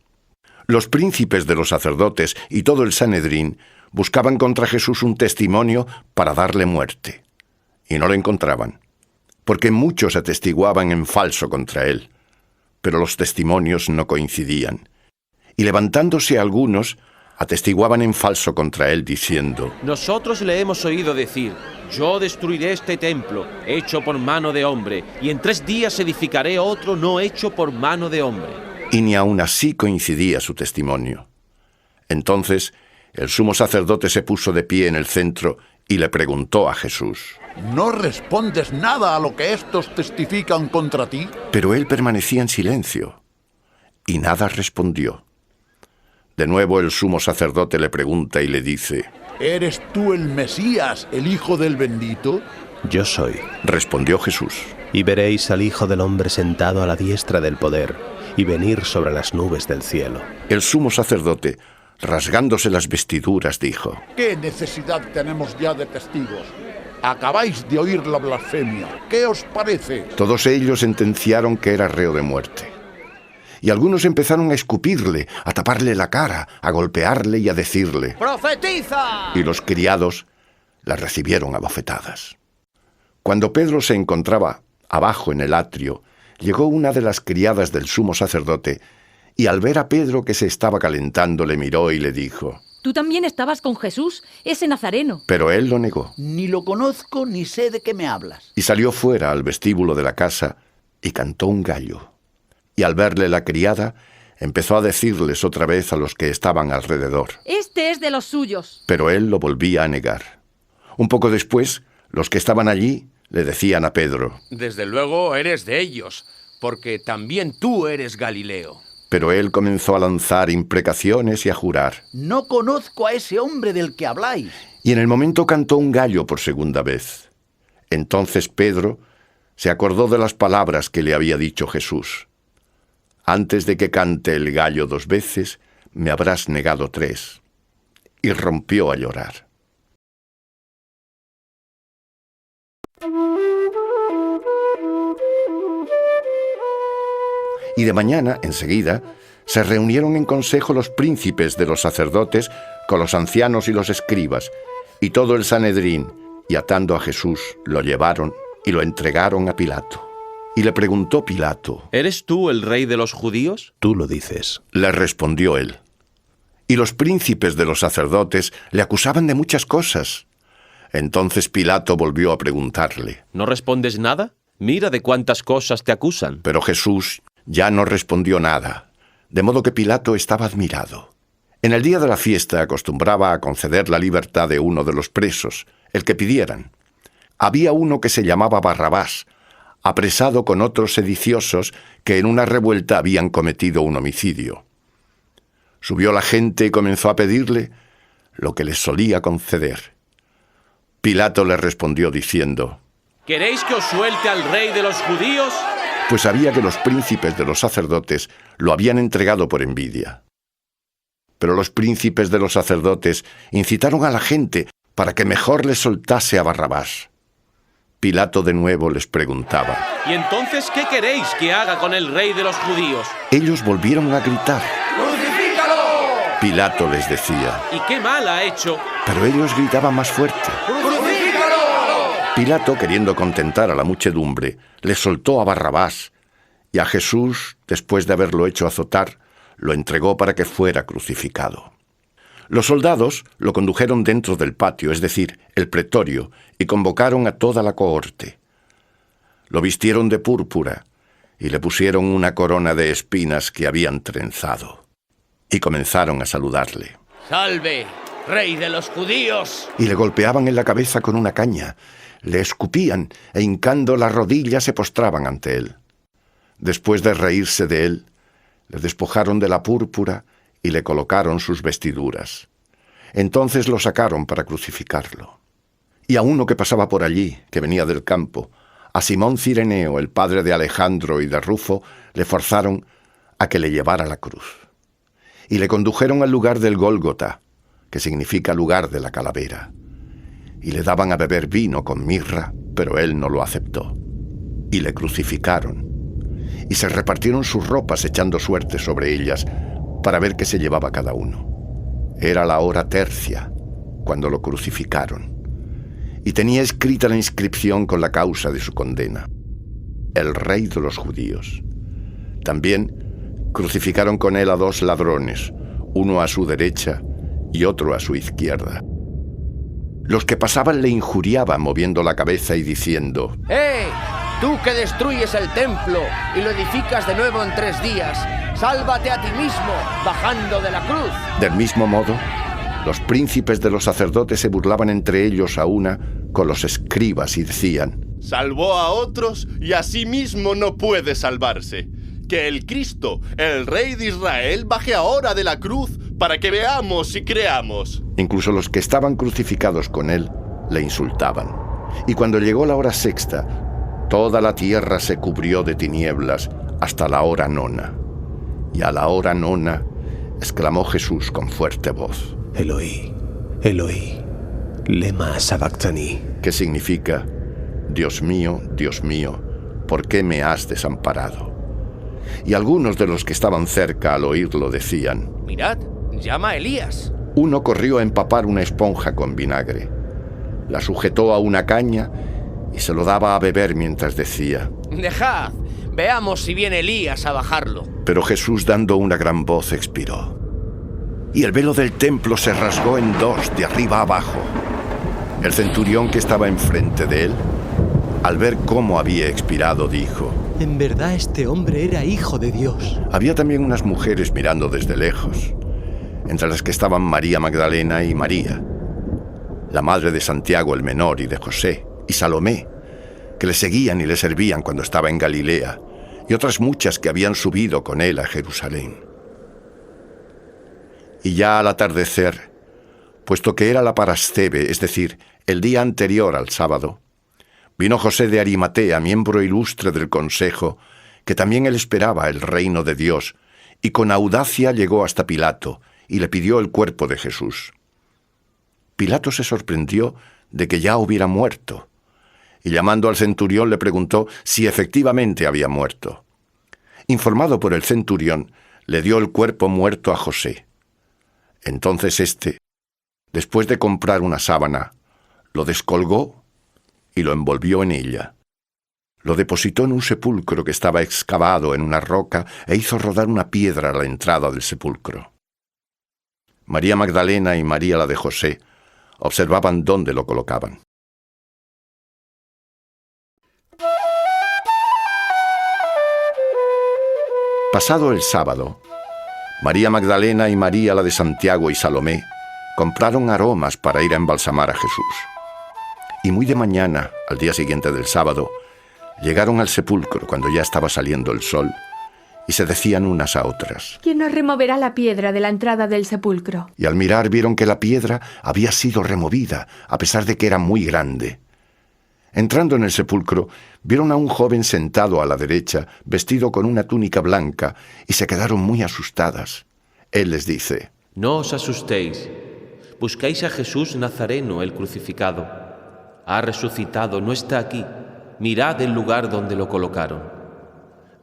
A: Los príncipes de los sacerdotes y todo el Sanedrín buscaban contra Jesús un testimonio para darle muerte, y no lo encontraban, porque muchos atestiguaban en falso contra él, pero los testimonios no coincidían. Y levantándose algunos, atestiguaban en falso contra él, diciendo:
G: Nosotros le hemos oído decir: Yo destruiré este templo, hecho por mano de hombre, y en 3 días edificaré otro no hecho por mano de hombre.
A: Y ni aun así coincidía su testimonio. Entonces el sumo sacerdote se puso de pie en el centro y le preguntó a Jesús:
L: ¿No respondes nada a lo que estos testifican contra ti?
A: Pero él permanecía en silencio, y nada respondió. De nuevo el sumo sacerdote le pregunta y le dice:
L: ¿Eres tú el Mesías, el Hijo del Bendito?
D: Yo soy,
A: respondió Jesús.
D: Y veréis al Hijo del Hombre sentado a la diestra del poder, y venir sobre las nubes del cielo.
A: El sumo sacerdote, rasgándose las vestiduras, dijo:
L: ¿Qué necesidad tenemos ya de testigos? Acabáis de oír la blasfemia. ¿Qué os parece?
A: Todos ellos sentenciaron que era reo de muerte. Y algunos empezaron a escupirle, a taparle la cara, a golpearle y a decirle:
B: ¡Profetiza!
A: Y los criados la recibieron a bofetadas. Cuando Pedro se encontraba abajo en el atrio, llegó una de las criadas del sumo sacerdote, y al ver a Pedro que se estaba calentando, le miró y le dijo:
J: Tú también estabas con Jesús, ese nazareno.
A: Pero él lo negó.
K: Ni lo conozco ni sé de qué me hablas.
A: Y salió fuera al vestíbulo de la casa y cantó un gallo. Y al verle la criada, empezó a decirles otra vez a los que estaban alrededor:
J: Este es de los suyos.
A: Pero él lo volvía a negar. Un poco después, los que estaban allí le decían a Pedro:
B: Desde luego eres de ellos, porque también tú eres Galileo.
A: Pero él comenzó a lanzar imprecaciones y a jurar:
K: No conozco a ese hombre del que habláis.
A: Y en el momento cantó un gallo por segunda vez. Entonces Pedro se acordó de las palabras que le había dicho Jesús: Antes de que cante el gallo 2 veces, me habrás negado 3. Y rompió a llorar. Y de mañana, enseguida, se reunieron en consejo los príncipes de los sacerdotes con los ancianos y los escribas, y todo el Sanedrín, y atando a Jesús, lo llevaron y lo entregaron a Pilato. Y le preguntó Pilato:
G: ¿Eres tú el rey de los judíos?
D: Tú lo dices.
A: Le respondió él. Y los príncipes de los sacerdotes le acusaban de muchas cosas. Entonces Pilato volvió a preguntarle:
G: ¿No respondes nada? Mira de cuántas cosas te acusan.
A: Pero Jesús ya no respondió nada, de modo que Pilato estaba admirado. En el día de la fiesta acostumbraba a conceder la libertad de uno de los presos, el que pidieran. Había uno que se llamaba Barrabás, apresado con otros sediciosos que en una revuelta habían cometido un homicidio. Subió la gente y comenzó a pedirle lo que les solía conceder. Pilato le respondió diciendo:
G: ¿Queréis que os suelte al rey de los judíos?
A: Pues sabía que los príncipes de los sacerdotes lo habían entregado por envidia. Pero los príncipes de los sacerdotes incitaron a la gente para que mejor les soltase a Barrabás. Pilato de nuevo les preguntaba:
G: ¿Y entonces qué queréis que haga con el rey de los judíos?
A: Ellos volvieron a gritar:
E: ¡Crucifícalo!
A: Pilato les decía:
G: ¿Y qué mal ha hecho?
A: Pero ellos gritaban más fuerte.
E: ¡Crucifícalo!
A: Pilato, queriendo contentar a la muchedumbre, les soltó a Barrabás, y a Jesús, después de haberlo hecho azotar, lo entregó para que fuera crucificado. Los soldados lo condujeron dentro del patio, es decir, el pretorio, y convocaron a toda la cohorte. Lo vistieron de púrpura y le pusieron una corona de espinas que habían trenzado. Y comenzaron a saludarle.
B: ¡Salve, rey de los judíos!
A: Y le golpeaban en la cabeza con una caña, le escupían e hincando las rodillas se postraban ante él. Después de reírse de él, le despojaron de la púrpura y le colocaron sus vestiduras. Entonces lo sacaron para crucificarlo. Y a uno que pasaba por allí, que venía del campo, a Simón Cireneo, el padre de Alejandro y de Rufo, le forzaron a que le llevara la cruz. Y le condujeron al lugar del Gólgota, que significa lugar de la calavera. Y le daban a beber vino con mirra, pero él no lo aceptó. Y le crucificaron. Y se repartieron sus ropas echando suerte sobre ellas para ver qué se llevaba cada uno. Era la hora tercia cuando lo crucificaron. Y tenía escrita la inscripción con la causa de su condena: el rey de los judíos. También crucificaron con él a 2 ladrones, uno a su derecha y otro a su izquierda. Los que pasaban le injuriaban moviendo la cabeza y diciendo:
B: ¡Eh! Tú que destruyes el templo y lo edificas de nuevo en 3 días, sálvate a ti mismo, bajando de la cruz.
A: Del mismo modo, los príncipes de los sacerdotes se burlaban entre ellos a una con los escribas y decían:
M: salvó a otros y a sí mismo no puede salvarse. Que el Cristo, el Rey de Israel, baje ahora de la cruz para que veamos y creamos.
A: Incluso los que estaban crucificados con él le insultaban. Y cuando llegó la hora sexta, toda la tierra se cubrió de tinieblas hasta la hora 9. Y a la hora 9 exclamó Jesús con fuerte voz:
D: Eloi, Eloi, lema sabactani.
A: Que significa: Dios mío, ¿por qué me has desamparado? Y algunos de los que estaban cerca al oírlo decían:
B: mirad, llama a Elías.
A: Uno corrió a empapar una esponja con vinagre, la sujetó a una caña y se lo daba a beber mientras decía:
B: dejad, veamos si viene Elías a bajarlo.
A: Pero Jesús, dando una gran voz, expiró. Y el velo del templo se rasgó en 2, de arriba a abajo. El centurión que estaba enfrente de él, al ver cómo había expirado, dijo:
N: en verdad este hombre era hijo de Dios.
A: Había también unas mujeres mirando desde lejos, entre las que estaban María Magdalena y María, la madre de Santiago el menor y de José, y Salomé, que le seguían y le servían cuando estaba en Galilea, y otras muchas que habían subido con él a Jerusalén. Y ya al atardecer, puesto que era la parascebe, es decir, el día anterior al sábado, vino José de Arimatea, miembro ilustre del consejo, que también él esperaba el reino de Dios, y con audacia llegó hasta Pilato, y le pidió el cuerpo de Jesús. Pilato se sorprendió de que ya hubiera muerto, y llamando al centurión le preguntó si efectivamente había muerto. Informado por el centurión, le dio el cuerpo muerto a José. Entonces éste, después de comprar una sábana, lo descolgó y lo envolvió en ella. Lo depositó en un sepulcro que estaba excavado en una roca e hizo rodar una piedra a la entrada del sepulcro. María Magdalena y María la de José observaban dónde lo colocaban. Pasado el sábado, María Magdalena y María, la de Santiago y Salomé, compraron aromas para ir a embalsamar a Jesús. Y muy de mañana, al día siguiente del sábado, llegaron al sepulcro cuando ya estaba saliendo el sol, y se decían unas a otras:
I: ¿Quién nos removerá la piedra de la entrada del sepulcro?
A: Y al mirar vieron que la piedra había sido removida, a pesar de que era muy grande. Entrando en el sepulcro, vieron a un joven sentado a la derecha, vestido con una túnica blanca, y se quedaron muy asustadas. Él les dice:
G: No os asustéis. Buscáis a Jesús Nazareno, el crucificado. Ha resucitado, no está aquí. Mirad el lugar donde lo colocaron.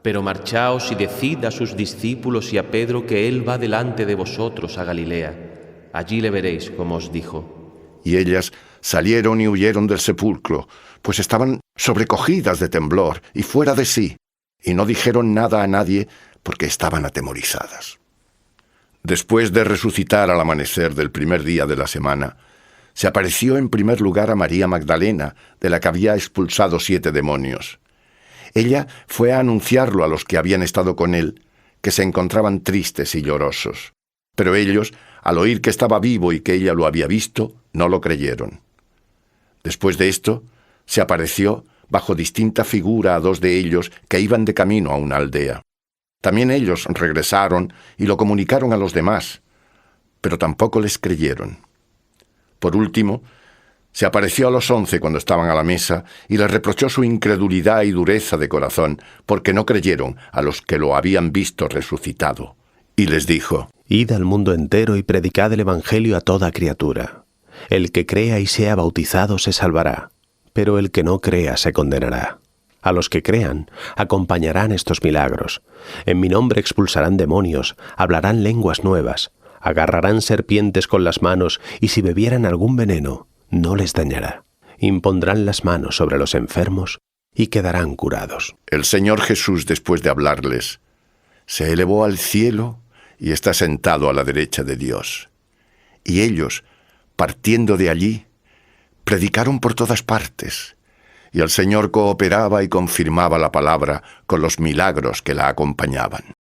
G: Pero marchaos y decid a sus discípulos y a Pedro que él va delante de vosotros a Galilea. Allí le veréis, como os dijo.
A: Y ellas salieron y huyeron del sepulcro, pues estaban sobrecogidas de temblor y fuera de sí, y no dijeron nada a nadie porque estaban atemorizadas. Después de resucitar al amanecer del primer día de la semana, se apareció en primer lugar a María Magdalena, de la que había expulsado 7 demonios. Ella fue a anunciarlo a los que habían estado con él, que se encontraban tristes y llorosos. Pero ellos, al oír que estaba vivo y que ella lo había visto, no lo creyeron. Después de esto, se apareció bajo distinta figura a 2 de ellos que iban de camino a una aldea. También ellos regresaron y lo comunicaron a los demás, pero tampoco les creyeron. Por último, se apareció a los 11 cuando estaban a la mesa y les reprochó su incredulidad y dureza de corazón, porque no creyeron a los que lo habían visto resucitado. Y les dijo:
D: Id al mundo entero y predicad el Evangelio a toda criatura. El que crea y sea bautizado se salvará, pero el que no crea se condenará. A los que crean, acompañarán estos milagros. En mi nombre expulsarán demonios, hablarán lenguas nuevas, agarrarán serpientes con las manos, y si bebieran algún veneno, no les dañará. Impondrán las manos sobre los enfermos y quedarán curados.
A: El Señor Jesús, después de hablarles, se elevó al cielo y está sentado a la derecha de Dios. Y ellos, partiendo de allí, predicaron por todas partes, y el Señor cooperaba y confirmaba la palabra con los milagros que la acompañaban.